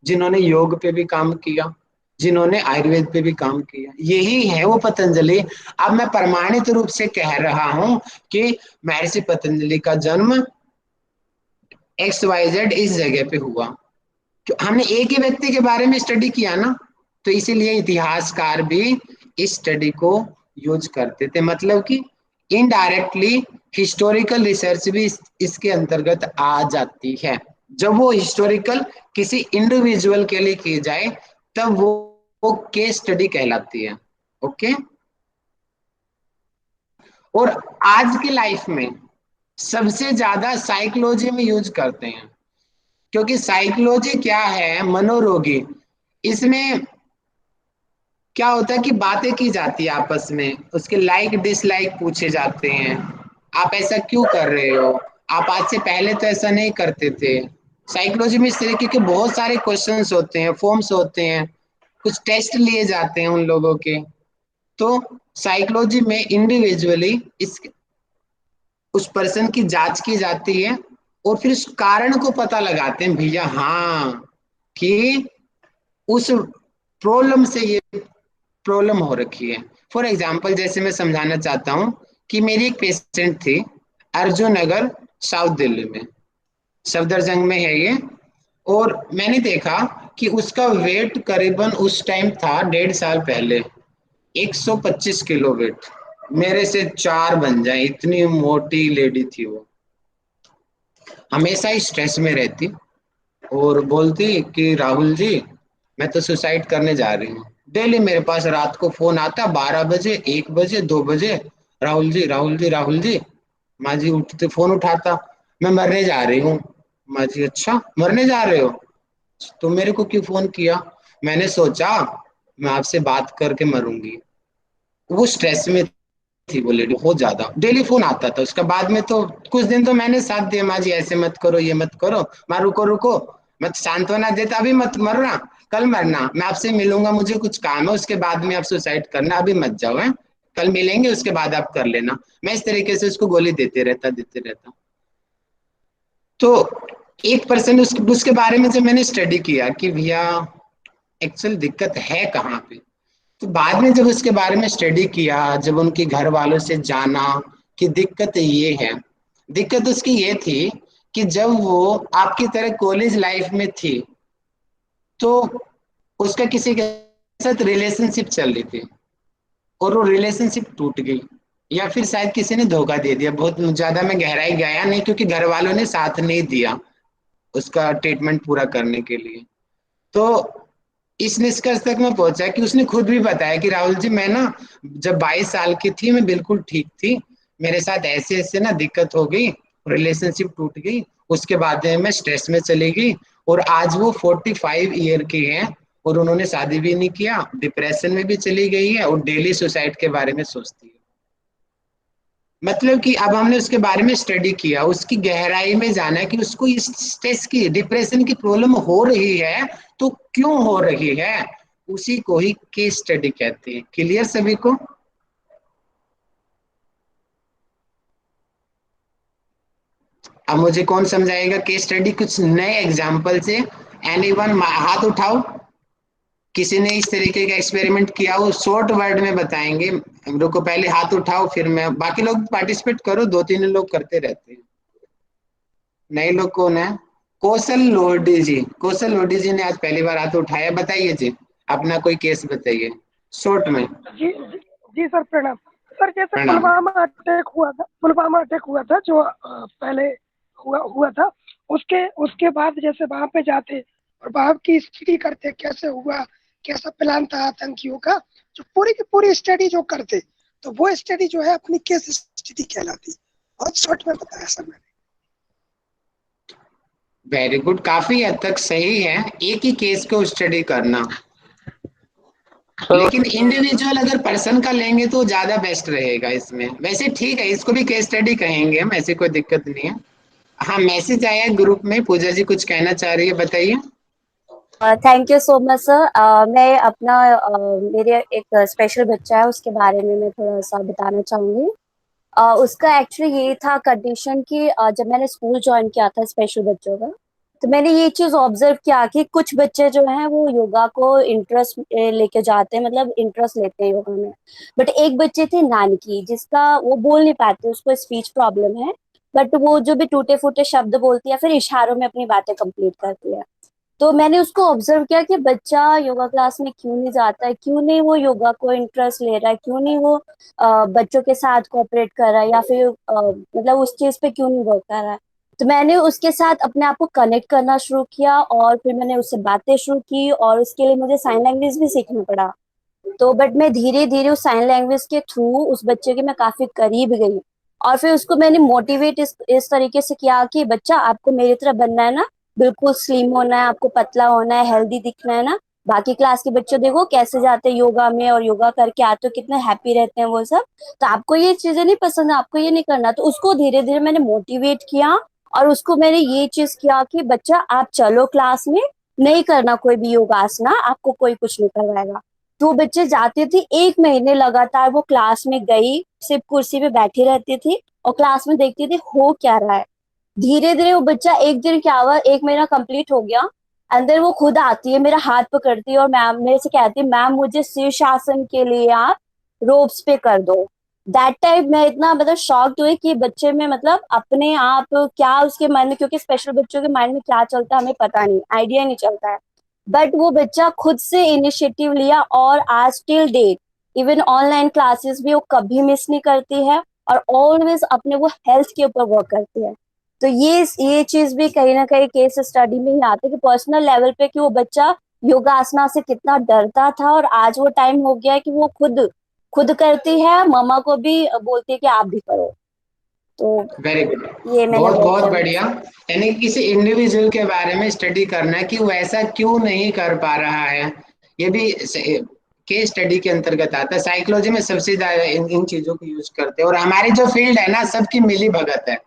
जिन्होंने योग पे भी काम किया, जिन्होंने आयुर्वेद पे भी काम किया, यही है वो पतंजलि। अब मैं प्रमाणित रूप से कह रहा हूं कि महर्षि पतंजलि का जन्म XYZ इस जगह पे हुआ, हमने एक ही व्यक्ति के बारे में स्टडी किया ना, तो इसीलिए इतिहासकार भी इस स्टडी को यूज करते थे। मतलब कि इनडायरेक्टली हिस्टोरिकल रिसर्च भी इसके अंतर्गत आ जाती है। जब वो हिस्टोरिकल किसी इंडिविजुअल के लिए की जाए तब वो केस स्टडी कहलाती है। ओके। और आज की लाइफ में सबसे ज्यादा साइकोलॉजी में यूज करते हैं, क्योंकि साइकोलॉजी क्या है, मनोरोगी, इसमें क्या होता है कि बातें की जाती है आपस में, उसके लाइक डिसलाइक पूछे जाते हैं, आप ऐसा क्यों कर रहे हो, आप आज से पहले तो ऐसा नहीं करते थे। साइकोलॉजी में इस तरीके के बहुत सारे क्वेश्चंस होते हैं, फॉर्म्स होते हैं, कुछ टेस्ट लिए जाते हैं उन लोगों के। तो साइकोलॉजी में इंडिविजुअली इस उस पर्सन की जांच की जाती है, और फिर उस कारण को पता लगाते हैं, भैया हाँ कि उस प्रॉब्लम से ये प्रॉब्लम हो रखी है। फॉर एग्जाम्पल जैसे मैं समझाना चाहता हूँ कि मेरी एक पेशेंट थी अर्जुन नगर, साउथ दिल्ली में, सफदरजंग में है ये। और मैंने देखा कि उसका वेट करीबन उस टाइम था 1.5 साल पहले 125 किलो वेट, मेरे से 4 बन जाए, इतनी मोटी लेडी थी वो, हमेशा ही स्ट्रेस में रहती, और बोलती कि राहुल जी मैं तो सुसाइड करने जा रही हूँ। डेली मेरे पास रात को फोन आता 12 बजे, 1 बजे, 2 बजे, राहुल जी राहुल जी राहुल जी। माँ जी उठते फोन उठाता, मैं मरने जा रही हूँ। माँ जी अच्छा मरने जा रहे हो, तो मेरे को क्यों फोन किया? मैंने सोचा मैं आपसे बात करके मरूंगी। वो स्ट्रेस में थी वो लेडी बहुत ज्यादा, डेली फोन आता था उसका। बाद में तो कुछ दिन तो मैंने साथ दिया, माँ जी ऐसे मत करो, ये मत करो, माँ रुको रुको, मैं सांत्वना देता, अभी मत मरना, कल मरना, मैं आपसे मिलूंगा, मुझे कुछ काम है, उसके बाद में आप सुसाइड करना, अभी मत जाओ है, कल मिलेंगे उसके बाद आप कर लेना। मैं इस तरीके से उसको गोली देते रहता। तो एक पर्सन उसके बारे में जब मैंने स्टडी किया कि भैया एक्चुअल दिक्कत है कहाँ पे, तो बाद में जब उसके बारे में स्टडी किया, जब उनके घर वालों से जाना कि दिक्कत ये है, दिक्कत उसकी ये थी कि जब वो आपकी तरह कॉलेज लाइफ में थी तो उसका किसी के साथ रिलेशनशिप चल रही थी, और वो रिलेशनशिप टूट गई, या फिर शायद किसी ने धोखा दे दिया। बहुत ज्यादा मैं गहराई गया नहीं, क्योंकि घर वालों ने साथ नहीं दिया उसका ट्रीटमेंट पूरा करने के लिए। तो इस निष्कर्ष तक मैं पहुंचा कि उसने खुद भी बताया कि राहुल जी मैं ना जब 22 साल की थी मैं बिल्कुल ठीक थी, मेरे साथ ऐसे ऐसे ना दिक्कत हो गई, रिलेशनशिप टूट गई, उसके बाद में मैं स्ट्रेस में चली गई, और आज वो 45 ईयर की हैं, और उन्होंने शादी भी नहीं किया, डिप्रेशन में भी चली गई है, और डेली सुसाइड के बारे में सोचती है। मतलब कि अब हमने उसके बारे में स्टडी किया, उसकी गहराई में जाना कि उसको इस स्ट्रेस की, डिप्रेशन की प्रॉब्लम हो रही है तो क्यों हो रही है, उसी को ही केस स्टडी कहते हैं। क्लियर सभी को? अब मुझे कौन समझाएगा केस स्टडी कुछ नए एग्जाम्पल से? एनीवन, हाथ उठाओ। किसी ने इस तरीके का एक्सपेरिमेंट किया हो, शॉर्ट वर्ड में बताएंगे। रुको, पहले हाथ उठाओ फिर मैं, बाकी लोग पार्टिसिपेट करो, 2-3 लोग करते रहते हैं। नए लोग कौन है? कौशल लोधी जी, कौशल लोधी जी ने आज पहली बार हाथ उठाया। बताइए जी, अपना कोई केस बताइए शॉर्ट में। जी जी सर, प्रणाम सर। जैसे प्रणाम। पुलवामा अटैक हुआ था जो पहले हुआ था, उसके उसके बाद जैसे वहां पे जाते और वहां की स्टडी करते, कैसे हुआ, कैसा प्लान था आतंकियों का, जो पूरी की पूरी स्टडी जो करते, तो वो स्टडी जो है अपनी केस स्टडी कहलाती। बहुत शॉर्ट में बताया सर मैंने। वेरी गुड, काफी हद तक सही है, एक ही केस को स्टडी करना। लेकिन इंडिविजुअल अगर पर्सन का लेंगे तो ज्यादा बेस्ट रहेगा इसमें। वैसे ठीक है, इसको भी केस स्टडी कहेंगे हम, ऐसी कोई दिक्कत नहीं है। हाँ, मैसेज आया है ग्रुप में, पूजा जी कुछ कहना चाह रही है, बताइए। Thank you so much sir. मैं अपना मेरे एक स्पेशल बच्चा है, उसके बारे में मैं थोड़ा सा बताना चाहूंगी। उसका एक्चुअली ये था कंडीशन कि जब मैंने स्कूल ज्वाइन किया था स्पेशल बच्चों का, तो मैंने ये चीज ऑब्जर्व किया कि कुछ बच्चे जो हैं वो योगा को इंटरेस्ट लेके जाते हैं, मतलब इंटरेस्ट लेते हैं योगा में। बट एक बच्चे थे नानकी, जिसका वो बोल नहीं पाते, उसको स्पीच प्रॉब्लम है, बट वो जो भी टूटे फूटे शब्द बोलती है फिर इशारों में अपनी बातें कंप्लीट करती है। तो मैंने उसको ऑब्जर्व किया कि बच्चा योगा क्लास में क्यों नहीं जाता है, क्यों नहीं वो योगा को इंटरेस्ट ले रहा है, क्यों नहीं वो बच्चों के साथ कोऑपरेट कर रहा है, या फिर मतलब उस चीज पे क्यों नहीं वर्क कर रहा है। तो मैंने उसके साथ अपने आप को कनेक्ट करना शुरू किया और फिर मैंने उससे बातें शुरू की, और उसके लिए मुझे साइन लैंग्वेज भी सीखना पड़ा। तो बट मैं धीरे धीरे उस साइन लैंग्वेज के थ्रू उस बच्चे के मैं काफी करीब गई, और फिर उसको मैंने मोटिवेट इस तरीके से किया कि बच्चा आपको मेरी तरह बनना है ना, बिल्कुल स्लिम होना है, आपको पतला होना है, हेल्दी दिखना है ना। बाकी क्लास के बच्चे देखो कैसे जाते हैं योगा में और योगा करके आते हो कितने हैप्पी रहते हैं वो सब। तो आपको ये चीजें नहीं पसंद, आपको ये नहीं करना। तो उसको धीरे धीरे मैंने मोटिवेट किया, और उसको मैंने ये चीज किया कि बच्चा आप चलो क्लास में, नहीं करना कोई भी योगासना, आपको कोई कुछ नहीं करवाएगा। तो बच्चे जाते थे, 1 महीने लगातार वो क्लास में गई, सिर्फ कुर्सी पे बैठी रहती थी और क्लास में देखती थी हो क्या रहा है। धीरे धीरे वो बच्चा, एक दिन क्या हुआ, 1 महीना कंप्लीट हो गया, अंदर वो खुद आती है, मेरा हाथ पकड़ती है और मैम मेरे से कहती है मैम मुझे शीर्षासन के लिए आप रोप्स पे कर दो। दैट टाइम मैं इतना मतलब शॉक्ड हुई कि बच्चे में मतलब अपने आप क्या उसके मन में, क्योंकि स्पेशल बच्चों के माइंड में क्या चलता है हमें पता नहीं, आइडिया नहीं चलता है। बट वो बच्चा खुद से इनिशिएटिव लिया, और आज till date even online classes भी वो कभी मिस नहीं करती है, और ऑलवेज अपने वो हेल्थ के ऊपर वर्क करती है। तो ये चीज भी कहीं ना कहीं केस स्टडी में ही आती है कि पर्सनल लेवल पे कि वो बच्चा योगासना से कितना डरता था, और आज वो टाइम हो गया है कि वो खुद खुद करती है, मम्मा को भी बोलती है कि आप भी करो। तो वेरी गुड, ये मैंने बहुत बहुत बहुत बढ़िया। यानी किसी इंडिविजुअल के बारे में स्टडी करना है कि वो ऐसा क्यों नहीं कर पा रहा है, ये भी केस स्टडी के अंतर्गत आता है। साइकोलॉजी में सबसे ज्यादा इन चीजों को यूज करते हैं, और हमारी जो फील्ड है ना, सबकी मिली भगत है।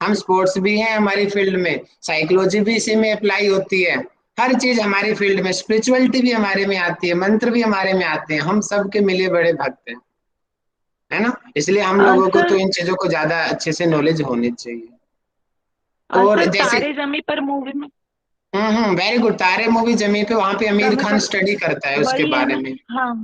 हम स्पोर्ट्स भी हैं हमारी फील्ड में, साइकोलॉजी भी इसी में अप्लाई होती है, हर चीज हमारी फील्ड में, स्पिरिचुअलिटी भी हमारे में आती है, मंत्र भी हमारे में आते हैं, हम सबके मिले बड़े भक्त हैं, है ना। इसलिए हम लोगों को तो सर, इन चीजों को ज्यादा अच्छे से नॉलेज होनी चाहिए। और सर जैसे, तारे जमी पर मूवी में वेरी गुड, तारे मूवी जमी पे, वहां पे आमिर खान मतलब स्टडी करता है उसके वही है बारे ना। में। हाँ।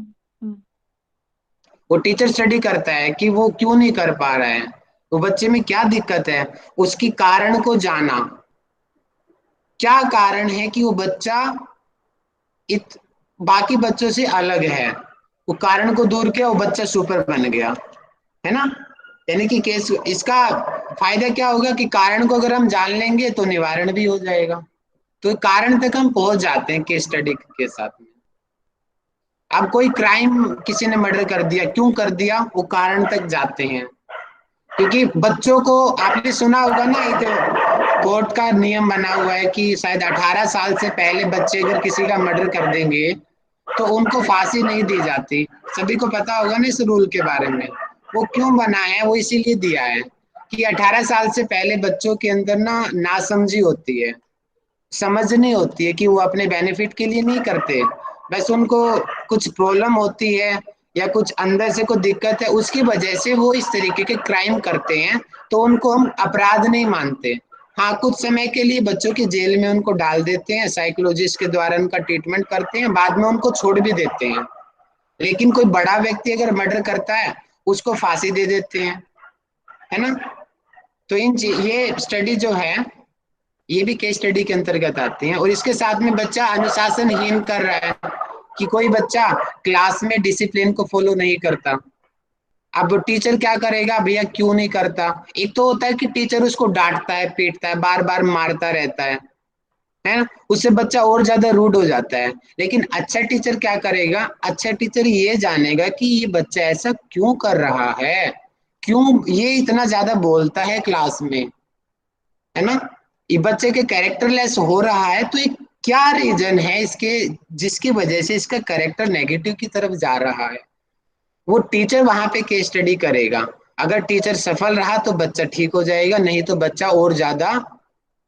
वो टीचर स्टडी करता है कि वो क्यों नहीं कर पा रहा है, वो बच्चे में क्या दिक्कत है, उसकी कारण को जाना, क्या कारण है कि वो बच्चा बाकी बच्चों से अलग है, वो कारण को दूर किया, वो बच्चा सुपर बन गया, है ना। यानी कि केस, इसका फायदा क्या होगा कि कारण को अगर हम जान लेंगे तो निवारण भी हो जाएगा। तो कारण तक हम पहुंच जाते हैं केस स्टडी के साथ में। अब कोई क्राइम, किसी ने मर्डर कर दिया, क्यों कर दिया, वो कारण तक जाते हैं। क्योंकि बच्चों को, आपने सुना होगा ना, एक कोर्ट का नियम बना हुआ है कि शायद 18 साल से पहले बच्चे अगर किसी का मर्डर कर देंगे तो उनको फांसी नहीं दी जाती। सभी को पता होगा ना इस रूल के बारे में। वो क्यों बना है, वो इसीलिए दिया है कि 18 साल से पहले बच्चों के अंदर ना नासमझी होती है, समझ नहीं होती है कि वो अपने बेनिफिट के लिए नहीं करते, बस उनको कुछ प्रॉब्लम होती है या कुछ अंदर से कोई दिक्कत है, उसकी वजह से वो इस तरीके के क्राइम करते हैं, तो उनको हम अपराध नहीं मानते। हाँ, कुछ समय के लिए बच्चों की जेल में उनको डाल देते हैं, साइकोलॉजिस्ट के द्वारा उनका ट्रीटमेंट करते हैं, बाद में उनको छोड़ भी देते हैं। लेकिन कोई बड़ा व्यक्ति अगर मर्डर करता है उसको फांसी दे देते हैं, है ना। तो ये स्टडी जो है ये भी केस स्टडी के अंतर्गत आती है। और इसके साथ में बच्चा अनुशासनहीन कर रहा है कि कोई बच्चा क्लास में डिसिप्लिन को फॉलो नहीं करता, अब टीचर क्या करेगा, भैया क्यों नहीं करता। एक तो होता है कि टीचर उसको डांटता है, पीटता है, बार बार मारता रहता है ना, उससे बच्चा और ज्यादा रूड हो जाता है। लेकिन अच्छा टीचर क्या करेगा, अच्छा टीचर ये जानेगा कि ये बच्चा ऐसा क्यों कर रहा है, क्यों ये इतना ज्यादा बोलता है क्लास में, है ना, ये बच्चे के कैरेक्टरलेस हो रहा है, तो ये क्या रीजन है इसके जिसकी वजह से इसका कैरेक्टर नेगेटिव की तरफ जा रहा है। वो टीचर वहां पे केस स्टडी करेगा, अगर टीचर सफल रहा तो बच्चा ठीक हो जाएगा, नहीं तो बच्चा और ज्यादा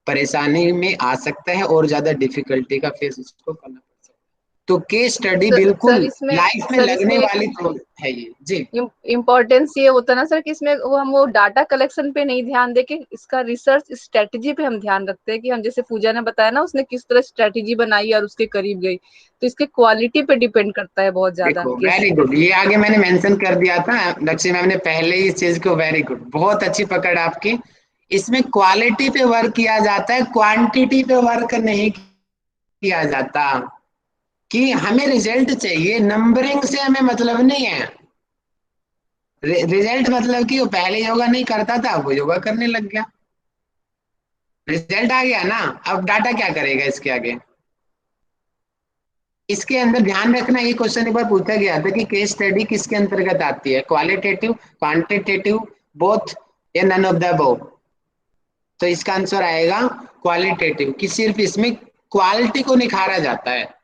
परेशानी में आ सकता है और ज्यादा डिफिकल्टी का फेस उसको करना पड़ सकता है। तो केस स्टडी बिल्कुल लाइफ में लगने वाली तो है ये जी। इम्पोर्टेंस ये होता है ना सर कि इसमें वो डाटा कलेक्शन पे नहीं ध्यान दे के इसका रिसर्च स्ट्रेटेजी पे हम ध्यान रखते हैं कि हम, जैसे पूजा ने बताया ना, उसने किस तरह स्ट्रेटेजी बनाई और उसके करीब गई, तो इसके क्वालिटी पे डिपेंड करता है बहुत ज्यादा। वेरी गुड, ये आगे मैंने मेंशन कर दिया था लक्ष्य मैम ने पहले ही इस चीज को, वेरी गुड, बहुत अच्छी पकड़ आपकी। इसमें क्वालिटी पे वर्क किया जाता है, क्वांटिटी पे वर्क नहीं किया जाता कि हमें रिजल्ट चाहिए, नंबरिंग से हमें मतलब नहीं है। रिजल्ट मतलब कि वो पहले योगा नहीं करता था, वो योगा करने लग गया, रिजल्ट आ गया ना, अब डाटा क्या करेगा इसके आगे। इसके अंदर ध्यान रखना, ये क्वेश्चन एक बार पूछा गया था कि केस स्टडी किसके अंतर्गत आती है, क्वालिटेटिव, क्वांटिटेटिव, बोथ या नन ऑफ द अबव। तो इसका आंसर आएगा क्वालिटेटिव, कि सिर्फ इसमें क्वालिटी को निखारा जाता है।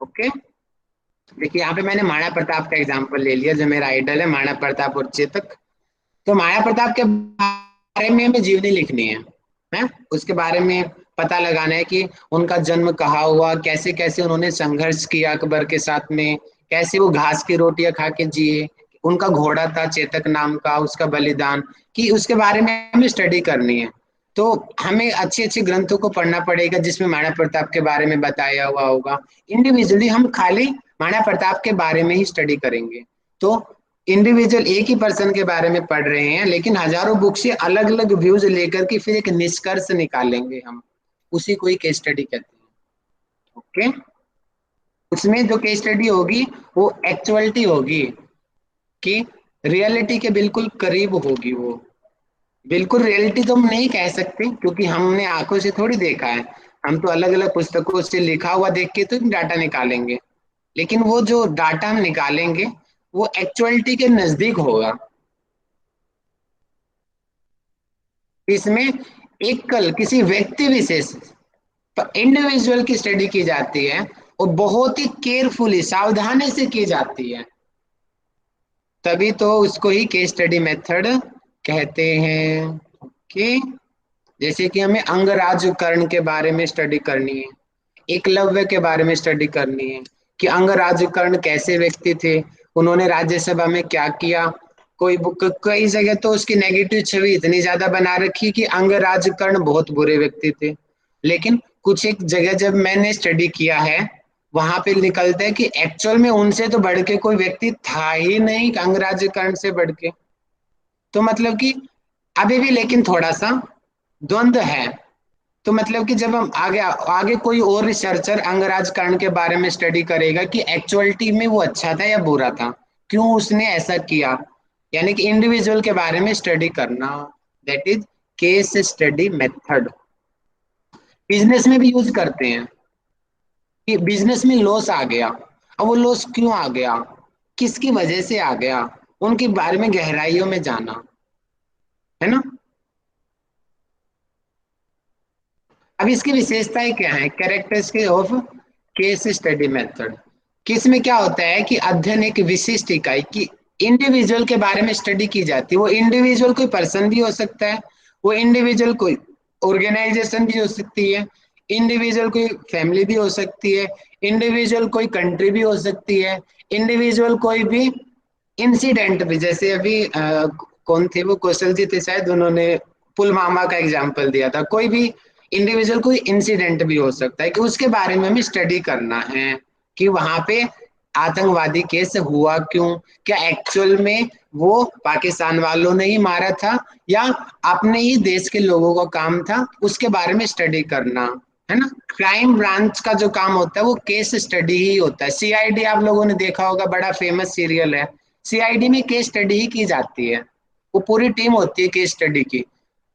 ओके, देखिए यहाँ पे मैंने महाराणा प्रताप का एग्जांपल ले लिया, जो मेरा आइडल है, महाराणा प्रताप और चेतक। तो महाराणा प्रताप के बारे में हमें जीवनी लिखनी है, उसके बारे में पता लगाना है कि उनका जन्म कहाँ हुआ, कैसे कैसे उन्होंने संघर्ष किया अकबर के साथ में, कैसे वो घास की रोटियां खा के जिए, उनका घोड़ा था चेतक नाम का, उसका बलिदान, कि उसके बारे में हमें स्टडी करनी है। तो हमें अच्छे अच्छे ग्रंथों को पढ़ना पड़ेगा जिसमें महाराणा प्रताप के बारे में बताया हुआ होगा। इंडिविजुअली हम खाली महाराणा प्रताप के बारे में ही स्टडी करेंगे, तो इंडिविजुअल एक ही पर्सन के बारे में पढ़ रहे हैं, लेकिन हजारों बुक से अलग अलग व्यूज लेकर के फिर एक निष्कर्ष निकालेंगे हम, उसी को ही केस स्टडी कहते हैं। ओके, उसमें जो केस स्टडी होगी वो एक्चुअलिटी होगी, कि रियलिटी के बिल्कुल करीब होगी। वो बिल्कुल रियलिटी तो हम नहीं कह सकते क्योंकि हमने आंखों से थोड़ी देखा है, हम तो अलग अलग पुस्तकों से लिखा हुआ देख के तो डाटा निकालेंगे, लेकिन वो जो डाटा हम निकालेंगे वो एक्चुअलिटी के नजदीक होगा। इसमें एक कल किसी व्यक्ति विशेष इंडिविजुअल की स्टडी की जाती है और बहुत ही केयरफुली, सावधानी से की जाती है, तभी तो उसको ही केस स्टडी मेथड कहते हैं। ओके, जैसे कि हमें अंगराज कर्ण के बारे में स्टडी करनी है, एकलव्य के बारे में स्टडी करनी है कि अंगराज कर्ण कैसे व्यक्ति थे, उन्होंने राज्यसभा में क्या किया। कोई बुक, कई जगह तो उसकी नेगेटिव छवि इतनी ज्यादा बना रखी कि अंगराज कर्ण बहुत बुरे व्यक्ति थे, लेकिन कुछ एक जगह जब मैंने स्टडी किया है वहां पे निकलता है कि एक्चुअल में उनसे तो बढ़ के कोई व्यक्ति था ही नहीं, अंगराज कर्ण से बढ़ के। तो मतलब कि अभी भी लेकिन थोड़ा सा द्वंद्व है। तो मतलब कि जब हम आगे आगे कोई और रिसर्चर अंगराज कर्ण के बारे में स्टडी करेगा कि एक्चुअलिटी में वो अच्छा था या बुरा था, क्यों उसने ऐसा किया, यानी कि इंडिविजुअल के बारे में स्टडी करना, that is case study method. Business में भी यूज करते हैं कि बिजनेस में लॉस आ गया, अब वो लॉस क्यों आ गया, किसकी वजह से आ गया, उनके बारे में गहराइयों में जाना, है ना। अब इसकी विशेषताएं क्या है, characteristic of case study method. किस में क्या होता है कि अध्ययन एक विशिष्ट इकाई की इंडिविजुअल के बारे में स्टडी की जाती है। वो इंडिविजुअल कोई पर्सन भी हो सकता है, वो इंडिविजुअल कोई ऑर्गेनाइजेशन भी हो सकती है, इंडिविजुअल कोई फैमिली भी हो सकती है, इंडिविजुअल कोई कंट्री भी हो सकती है, इंडिविजुअल कोई भी इंसिडेंट भी। जैसे अभी कौन थे वो, कौशल जी थे शायद, उन्होंने पुलवामा का एग्जाम्पल दिया था। कोई भी इंडिविजुअल कोई इंसिडेंट भी हो सकता है कि उसके बारे में हमें स्टडी करना है कि वहां पे आतंकवादी केस हुआ क्यों, क्या एक्चुअल में वो पाकिस्तान वालों ने ही मारा था या अपने ही देश के लोगों का काम था, उसके बारे में स्टडी करना है ना। क्राइम ब्रांच का जो काम होता है वो केस स्टडी ही होता है। सीआईडी आप लोगों ने देखा होगा, बड़ा फेमस सीरियल है। सीआईडी में केस स्टडी ही की जाती है, वो पूरी टीम होती है केस स्टडी की।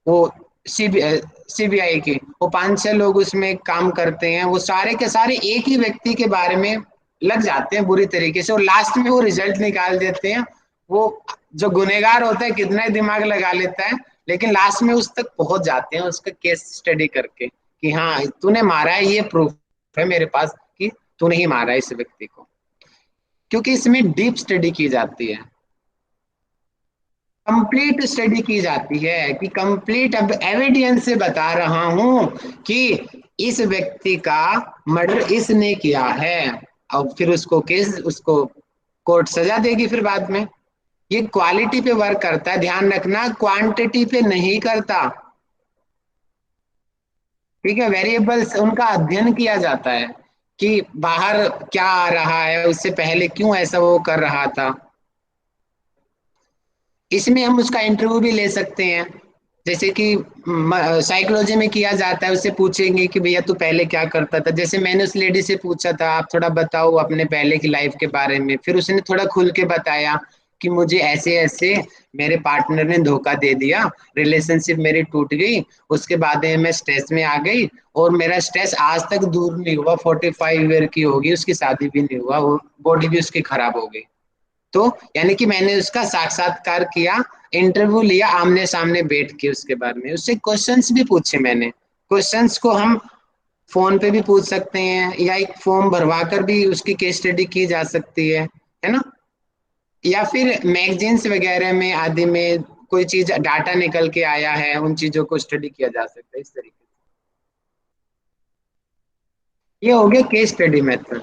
वो सीबीआई की वो 5-6 लोग उसमें काम करते हैं, वो सारे के सारे एक ही व्यक्ति के बारे में लग जाते हैं बुरी तरीके से, और लास्ट में वो रिजल्ट निकाल देते हैं। वो जो गुनहगार होता है कितना ही दिमाग लगा लेता है, लेकिन लास्ट में उस तक पहुंच जाते हैं उसका केस स्टडी करके कि हाँ तूने मारा है, ये प्रूफ है मेरे पास कि तूने ही मारा है इस व्यक्ति को, क्योंकि इसमें डीप स्टडी की जाती है, कंप्लीट स्टडी की जाती है कि कंप्लीट अब एविडेंस से बता रहा हूं कि इस व्यक्ति का मर्डर इसने किया है, और फिर उसको केस, उसको कोर्ट सजा देगी फिर बाद में। ये क्वालिटी पे वर्क करता है, ध्यान रखना, क्वांटिटी पे नहीं करता। ठीक है, वेरिएबल्स उनका अध्ययन किया जाता है कि बाहर क्या आ रहा है, उससे पहले क्यों ऐसा वो कर रहा था। इसमें हम उसका इंटरव्यू भी ले सकते हैं, जैसे कि साइकोलॉजी में किया जाता है। उससे पूछेंगे कि भैया तू पहले क्या करता था, जैसे मैंने उस लेडी से पूछा था आप थोड़ा बताओ अपने पहले की लाइफ के बारे में, फिर उसने थोड़ा खुल के बताया कि मुझे ऐसे ऐसे मेरे पार्टनर ने धोखा दे दिया, रिलेशनशिप मेरी टूट गई, उसके बाद मैं स्ट्रेस में आ गई, और मेरा स्ट्रेस आज तक दूर नहीं हुआ। 45 ईयर की होगी, उसकी शादी भी नहीं हुआ, बॉडी भी उसकी खराब हो गई। तो यानी कि मैंने उसका साक्षात्कार किया, इंटरव्यू लिया आमने सामने बैठ के, उसके बारे में उससे क्वेश्चंस भी पूछे मैंने। क्वेश्चंस को हम फोन पे भी पूछ सकते हैं, या एक फॉर्म भरवा कर भी उसकी केस स्टडी की जा सकती है ना, या फिर मैगजीन्स वगैरह में आदि में कोई चीज डाटा निकल के आया है, उन चीजों को स्टडी किया जा सकता है इस तरीके से। ये हो गया केस स्टडी मेथड।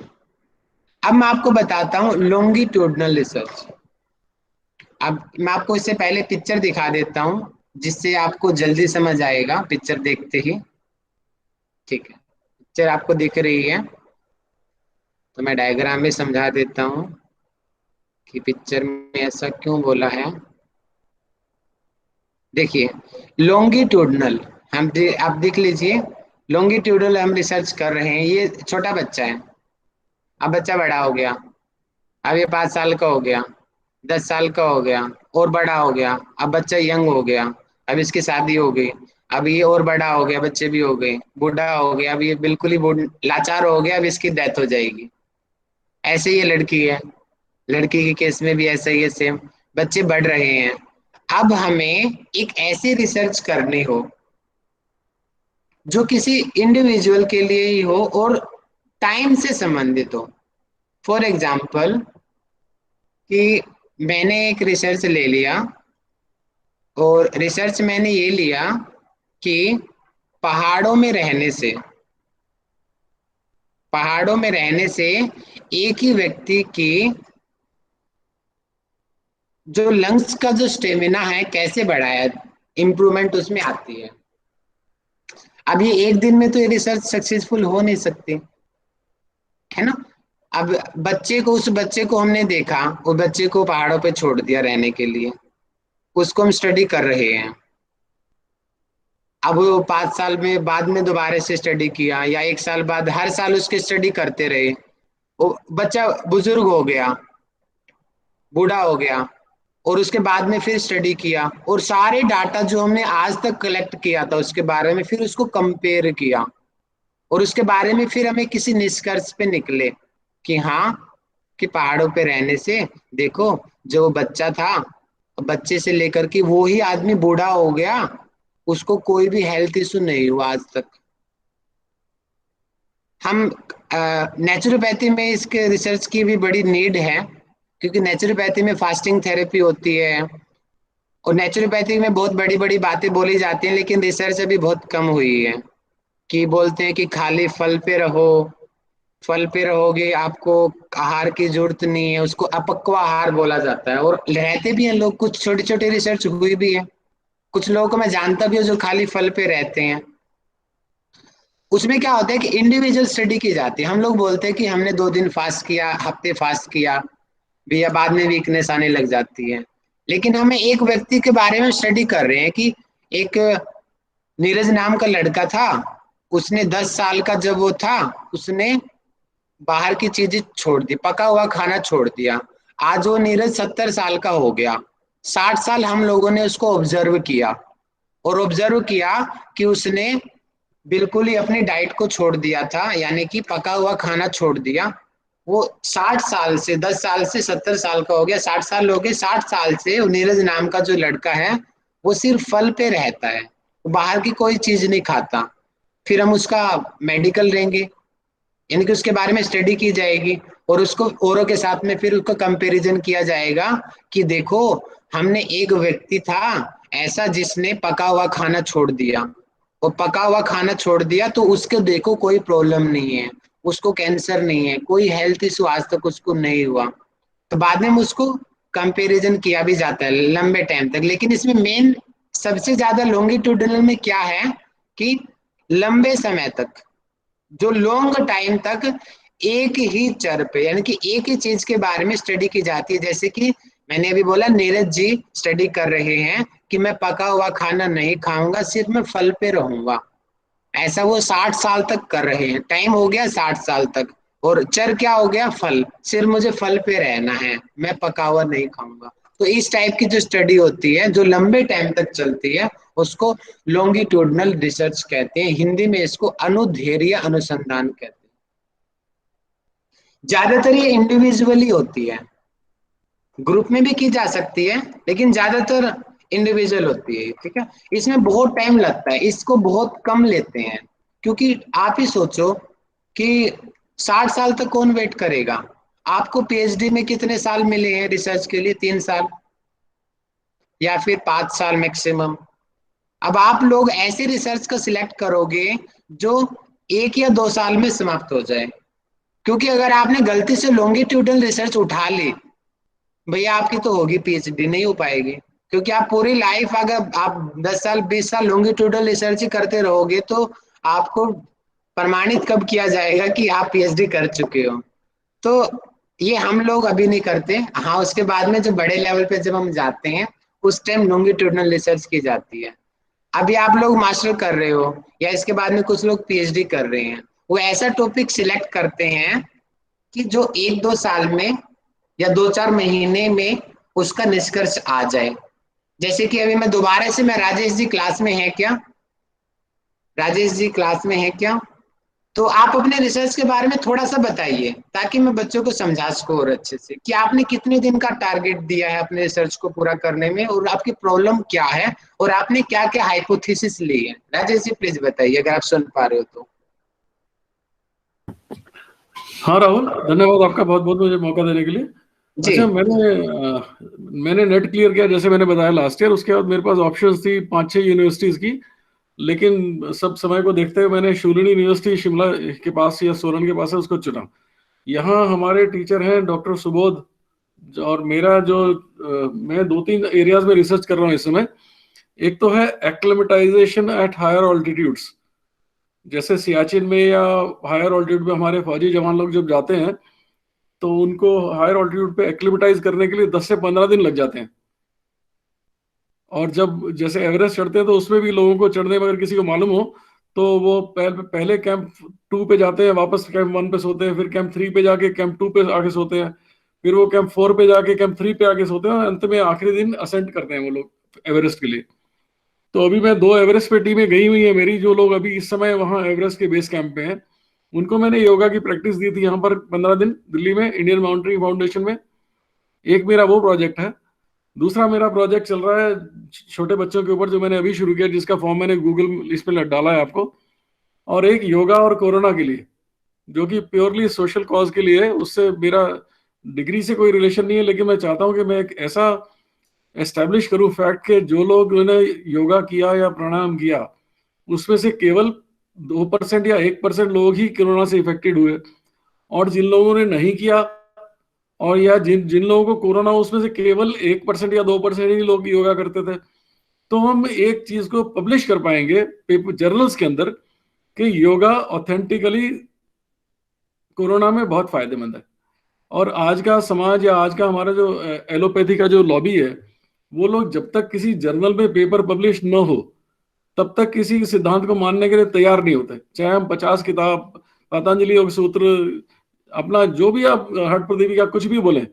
अब मैं आपको बताता हूँ लॉन्गिट्यूडनल रिसर्च। अब मैं आपको इससे पहले पिक्चर दिखा देता हूँ जिससे आपको जल्दी समझ आएगा पिक्चर देखते ही। ठीक है, पिक्चर आपको दिख रही है तो मैं डायग्राम में समझा देता हूँ कि पिक्चर में ऐसा क्यों बोला है। देखिए लॉन्गिट्यूडनल, आप देख लीजिए, लॉन्गिट्यूडनल हम रिसर्च कर रहे हैं। ये छोटा बच्चा है, अब बच्चा बड़ा हो गया, अब ये 5 साल का हो गया, 10 साल का हो गया, और बड़ा हो गया, अब बच्चा यंग हो गया, अब इसकी शादी हो गई, अब ये और बड़ा हो गया, बच्चे भी हो गए, बूढ़ा हो गया, अब ये बिल्कुल ही लाचार हो गया, अब इसकी डेथ हो जाएगी। ऐसे ये लड़की है, लड़की के केस में भी ऐसा ही है सेम, बच्चे बढ़ रहे हैं। अब हमें एक ऐसी रिसर्च करनी हो जो किसी इंडिविजुअल के लिए ही हो और टाइम से संबंधित हो। फॉर एग्जाम्पल कि मैंने एक रिसर्च ले लिया, और रिसर्च मैंने ये लिया कि पहाड़ों में रहने से एक ही व्यक्ति की जो लंग्स का जो स्टेमिना है कैसे बढ़ाया, इंप्रूवमेंट उसमें आती है। अब ये एक दिन में तो ये रिसर्च सक्सेसफुल हो नहीं सकती, है ना। अब उस बच्चे को हमने देखा, उस बच्चे को पहाड़ों पे छोड़ दिया रहने के लिए, उसको हम स्टडी कर रहे हैं। अब वो 5 साल में बाद में दोबारा से स्टडी किया, या 1 साल बाद, हर साल उसकी स्टडी करते रहे। वो बच्चा बुजुर्ग हो गया, बूढ़ा हो गया, और उसके बाद में फिर स्टडी किया, और सारे डाटा जो हमने आज तक कलेक्ट किया था उसके बारे में फिर उसको कंपेयर किया, और उसके बारे में फिर हमें किसी निष्कर्ष पे निकले कि हाँ, कि पहाड़ों पे रहने से देखो जो बच्चा था, बच्चे से लेकर के वो ही आदमी बूढ़ा हो गया, उसको कोई भी हेल्थ इशू नहीं हुआ आज तक। हम नेचुरोपैथी में इसके रिसर्च की भी बड़ी नीड है, क्योंकि नेचुरोपैथी में फास्टिंग थेरेपी होती है, और नेचुरोपैथी में बहुत बड़ी बड़ी बातें बोली जाती हैं, लेकिन रिसर्च अभी बहुत कम हुई है। कि बोलते हैं कि खाली फल पे रहो, फल पे रहोगे आपको आहार की जरूरत नहीं है, उसको अपक्व आहार बोला जाता है। और रहते भी हैं लोग, कुछ छोटी छोटी रिसर्च हुई भी है, कुछ लोगों को मैं जानता भी हूँ जो खाली फल पे रहते हैं। उसमें क्या होता है कि इंडिविजुअल स्टडी की जाती है। हम लोग बोलते हैं कि हमने 2 दिन फास्ट किया, हफ्ते फास्ट किया भी, या बाद में वीकनेस आने लग जाती है। लेकिन हमें एक व्यक्ति के बारे में स्टडी कर रहे हैं कि एक नीरज नाम का लड़का था, उसने 10 साल का जब वो था, उसने बाहर की चीजें छोड़ दी, पका हुआ खाना छोड़ दिया। आज वो नीरज 70 साल का हो गया। 60 साल हम लोगों ने उसको ऑब्जर्व किया, और ऑब्जर्व किया कि उसने बिल्कुल ही अपनी डाइट को छोड़ दिया था, यानी कि पका हुआ खाना छोड़ दिया। वो 60 साल से, 10 साल से 70 साल का हो गया, 60 साल हो गए। 60 साल से नीरज नाम का जो लड़का है वो सिर्फ फल पे रहता है, वो बाहर की कोई चीज नहीं खाता। फिर हम उसका मेडिकल लेंगे, यानी कि उसके बारे में स्टडी की जाएगी, और उसको औरों के साथ में फिर उसका कंपैरिजन किया जाएगा कि देखो, हमने एक व्यक्ति था ऐसा जिसने पका हुआ खाना छोड़ दिया, और पका हुआ खाना छोड़ दिया तो उसके देखो कोई प्रॉब्लम नहीं है, उसको कैंसर नहीं है, कोई हेल्थ इशू आज तक उसको नहीं हुआ। तो बाद में उसको कंपैरिजन किया भी जाता है लंबे टाइम तक। लेकिन इसमें मेन सबसे ज्यादा लॉन्गिट्यूडिनल में क्या है कि लंबे समय तक, जो लॉन्ग टाइम तक एक ही चर पे, यानी कि एक ही चीज के बारे में स्टडी की जाती है। जैसे कि मैंने अभी बोला, नीरज जी स्टडी कर रहे हैं कि मैं पका हुआ खाना नहीं खाऊंगा, सिर्फ मैं फल पे रहूंगा। ऐसा वो 60 साल तक कर रहे हैं, टाइम हो गया 60 साल तक, और चर क्या हो गया, फल, सिर्फ मुझे फल पे रहना है, मैं पका हुआ नहीं खाऊंगा। तो इस टाइप की जो स्टडी होती है जो लंबे टाइम तक चलती है, उसको लॉन्गिट्यूडनल रिसर्च कहते हैं। हिंदी में इसको अनुदैर्ध्य अनुसंधान कहते हैं। ज्यादातर ये इंडिविजुअली होती है, ग्रुप में भी की जा सकती है, लेकिन ज्यादातर इंडिविजुअल होती है। ठीक है, इसमें बहुत टाइम लगता है, इसको बहुत कम लेते हैं, क्योंकि आप ही सोचो कि 60 साल तक कौन वेट करेगा। आपको पीएचडी में कितने साल मिले हैं रिसर्च के लिए? 3 साल या फिर 5 साल मैक्सिमम। अब आप लोग ऐसे रिसर्च का सिलेक्ट करोगे जो 1 या 2 साल में समाप्त हो जाए, क्योंकि अगर आपने गलती से लॉन्गिट्यूडनल रिसर्च उठा ली, भैया आपकी तो होगी पीएचडी नहीं हो पाएगी। क्योंकि आप पूरी लाइफ, अगर आप 10 साल 20 साल लॉन्गिट्यूडनल रिसर्च ही करते रहोगे, तो आपको प्रमाणित कब किया जाएगा कि आप पीएचडी कर चुके हो? तो ये हम लोग अभी नहीं करते। हाँ, उसके बाद में जो बड़े लेवल पे जब हम जाते हैं, उस टाइम लॉन्गिट्यूडनल रिसर्च की जाती है। अभी आप लोग मास्टर कर रहे हो, या इसके बाद में कुछ लोग पीएचडी कर रहे हैं, वो ऐसा टॉपिक सिलेक्ट करते हैं कि जो 1-2 साल में या 2-4 महीने में उसका निष्कर्ष आ जाए। जैसे कि अभी मैं दोबारा से, मैं राजेश जी क्लास में है क्या? राजेश जी क्लास में है क्या? तो आप अपने रिसर्च के बारे में थोड़ा सा बताइए, ताकि मैं बच्चों को समझा सकूं और अच्छे से कि आपने कितने दिन का टारगेट दिया है अपने रिसर्च को पूरा करने में, और आपकी प्रॉब्लम क्या है, और आपने क्या क्या हाइपोथेसिस ली है। राजेश जी प्लीज बताइए, अगर आप सुन पा रहे हो तो। हाँ राहुल, धन्यवाद आपका बहुत बहुत मुझे मौका देने के लिए। अच्छा, मैंने नेट क्लियर किया जैसे मैंने बताया लास्ट ईयर। उसके बाद मेरे पास ऑप्शंस थी 5-6 यूनिवर्सिटीज की, लेकिन सब समय को देखते हुए मैंने शूलिनी यूनिवर्सिटी शिमला के पास या सोलन के पास है उसको चुना। यहाँ हमारे टीचर हैं डॉक्टर सुबोध, और मेरा जो मैं 2-3 एरियाज में रिसर्च कर रहा हूँ इस समय। एक तो है एक्लेमेटाइजेशन एट हायर ऑल्टीट्यूड्स, जैसे सियाचिन में या हायर ऑल्टीट्यूड में हमारे फौजी जवान लोग जब जाते हैं तो उनको हायर ऑल्टीट्यूड पे एक्लिमेटाइज करने के लिए 10 से 15 दिन लग जाते हैं। और जब जैसे एवरेस्ट चढ़ते हैं तो उसमें भी लोगों को चढ़ने में अगर किसी को मालूम हो तो वो पहले कैंप 2 पे जाते हैं, वापस कैंप 1 पे सोते हैं, फिर कैंप 3 पे जाके कैंप 2 पे आके सोते हैं, फिर वो कैंप 4 पे जाके कैंप 3 पे आके सोते हैं, और अंत में आखिरी दिन असेंट करते हैं वो लोग एवरेस्ट के लिए। तो अभी मैं 2 एवरेस्ट पे टीमें गई हुई है मेरी, जो लोग अभी इस समय वहाँ एवरेस्ट के बेस कैंप पे हैं, उनको मैंने योगा की प्रैक्टिस दी थी यहाँ पर 15 दिन दिल्ली में इंडियन माउंटेनिंग फाउंडेशन में। एक मेरा वो प्रोजेक्ट है। दूसरा मेरा प्रोजेक्ट चल रहा है छोटे बच्चों के ऊपर, जो मैंने अभी शुरू किया, जिसका फॉर्म मैंने गूगल इस पे डाला है आपको। और एक योगा और कोरोना के लिए, जो कि प्योरली सोशल कॉज के लिए है। उससे मेरा डिग्री से कोई रिलेशन नहीं है, लेकिन मैं चाहता हूं कि मैं एक ऐसा एस्टेब्लिश करूं फैक्ट के जो लोग ने योगा किया या प्राणायाम किया उसमें से केवल 2% या 1% लोग ही कोरोना से इफेक्टेड हुए, और जिन लोगों ने नहीं किया और या जिन जिन लोगों को कोरोना उसमें से केवल 1% या 2% ही लोग योगा करते थे, तो हम एक चीज को पब्लिश कर पाएंगे पेपर जर्नल्स के अंदर कि योगा ऑथेंटिकली कोरोना में बहुत फायदेमंद है। और आज का समाज या आज का हमारा जो एलोपैथी का जो लॉबी है, वो लोग जब तक किसी जर्नल में पेपर पब्लिश न हो तब तक किसी सिद्धांत को मानने के लिए तैयार नहीं होते, चाहे हम 50 किताब, पतंजलि योग सूत्र, अपना जो भी आप हठ प्रदीपिका कुछ भी बोले,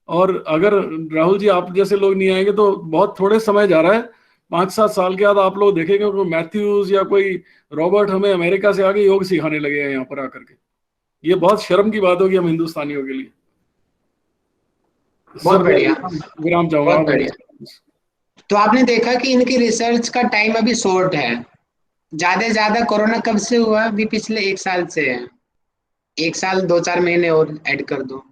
और अगर राहुल जी आप जैसे लोग नहीं आएंगे तो बहुत थोड़े समय जा रहा है, 5-7 साल के बाद आप लोग देखेंगे कोई मैथ्यूज या कोई रॉबर्ट हमें अमेरिका से आके योग सिखाने लगे हैं यहाँ पर आकर के। ये बहुत शर्म की बात होगी हम हिंदुस्तानियों के लिए। बहुत बढ़िया, विराम चाहूंगा। बहुत बढ़िया। तो आपने देखा कि इनकी रिसर्च का टाइम अभी शॉर्ट है, ज्यादा से ज्यादा कोरोना कब से हुआ? अभी पिछले 1 साल से है, 1 साल 2-4 महीने और ऐड कर दो,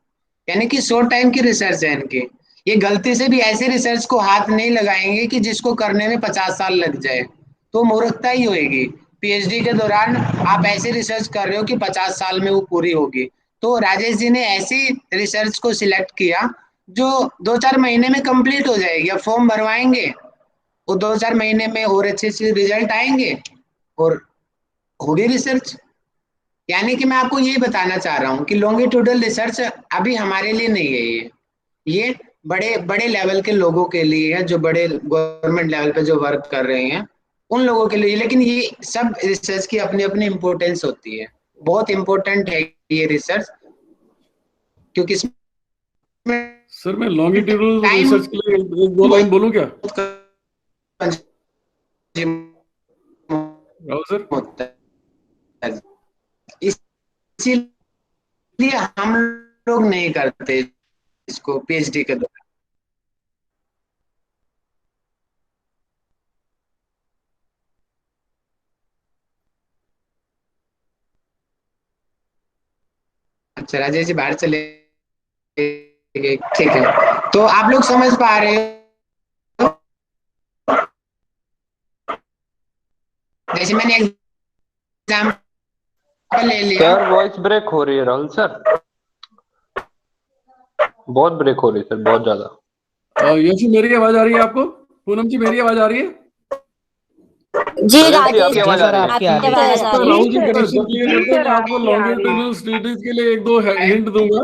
यानी कि शॉर्ट टाइम की रिसर्च है इनकी। ये गलती से भी ऐसे रिसर्च को हाथ नहीं लगाएंगे कि जिसको करने में 50 साल लग जाए, तो मूर्खता ही होएगी। पीएचडी के दौरान आप ऐसे रिसर्च कर रहे हो कि 50 साल में वो पूरी होगी। तो राजेश जी ने ऐसी रिसर्च को सिलेक्ट किया जो 2-4 महीने में कंप्लीट हो जाएगी। अब फॉर्म भरवाएंगे, वो 2-4 महीने में और अच्छे से रिजल्ट आएंगे और होगी रिसर्च। यानी कि मैं आपको यही बताना चाह रहा हूँ कि लॉन्गिट्यूडल रिसर्च अभी हमारे लिए नहीं है, ये बड़े बड़े लेवल के लोगों के लिए है, जो बड़े गवर्नमेंट लेवल पे जो वर्क कर रहे हैं उन लोगों के लिए। लेकिन ये सब रिसर्च की अपनी अपनी इम्पोर्टेंस होती है, बहुत इम्पोर्टेंट है ये रिसर्च, क्योंकि सर मैं लॉन्गिट्यूडल रिसर्च के लिए एक दो लाइन बोलूं क्या राहुल सर? इसीलिए हम लोग नहीं करते इसको पीएचडी के दौरान। अच्छा राजेश जी बाहर चले गए, ठीक है। तो आप लोग समझ पा रहे हो, जैसे मैंने एग्जाम्पल ले लिया। सर वॉइस ब्रेक हो रही है राहुल सर, बहुत ब्रेक हो रही है सर, बहुत ज्यादा। यशु मेरी आवाज आ रही है आपको? पूनम जी मेरी आवाज आ रही है? जी राजेश जी आवाज आ रही है। राहुल जी क्लियर करते हैं, मैं आपको लॉन्गिट्यूडल स्टडीज के लिए 1-2 हिंट दूंगा।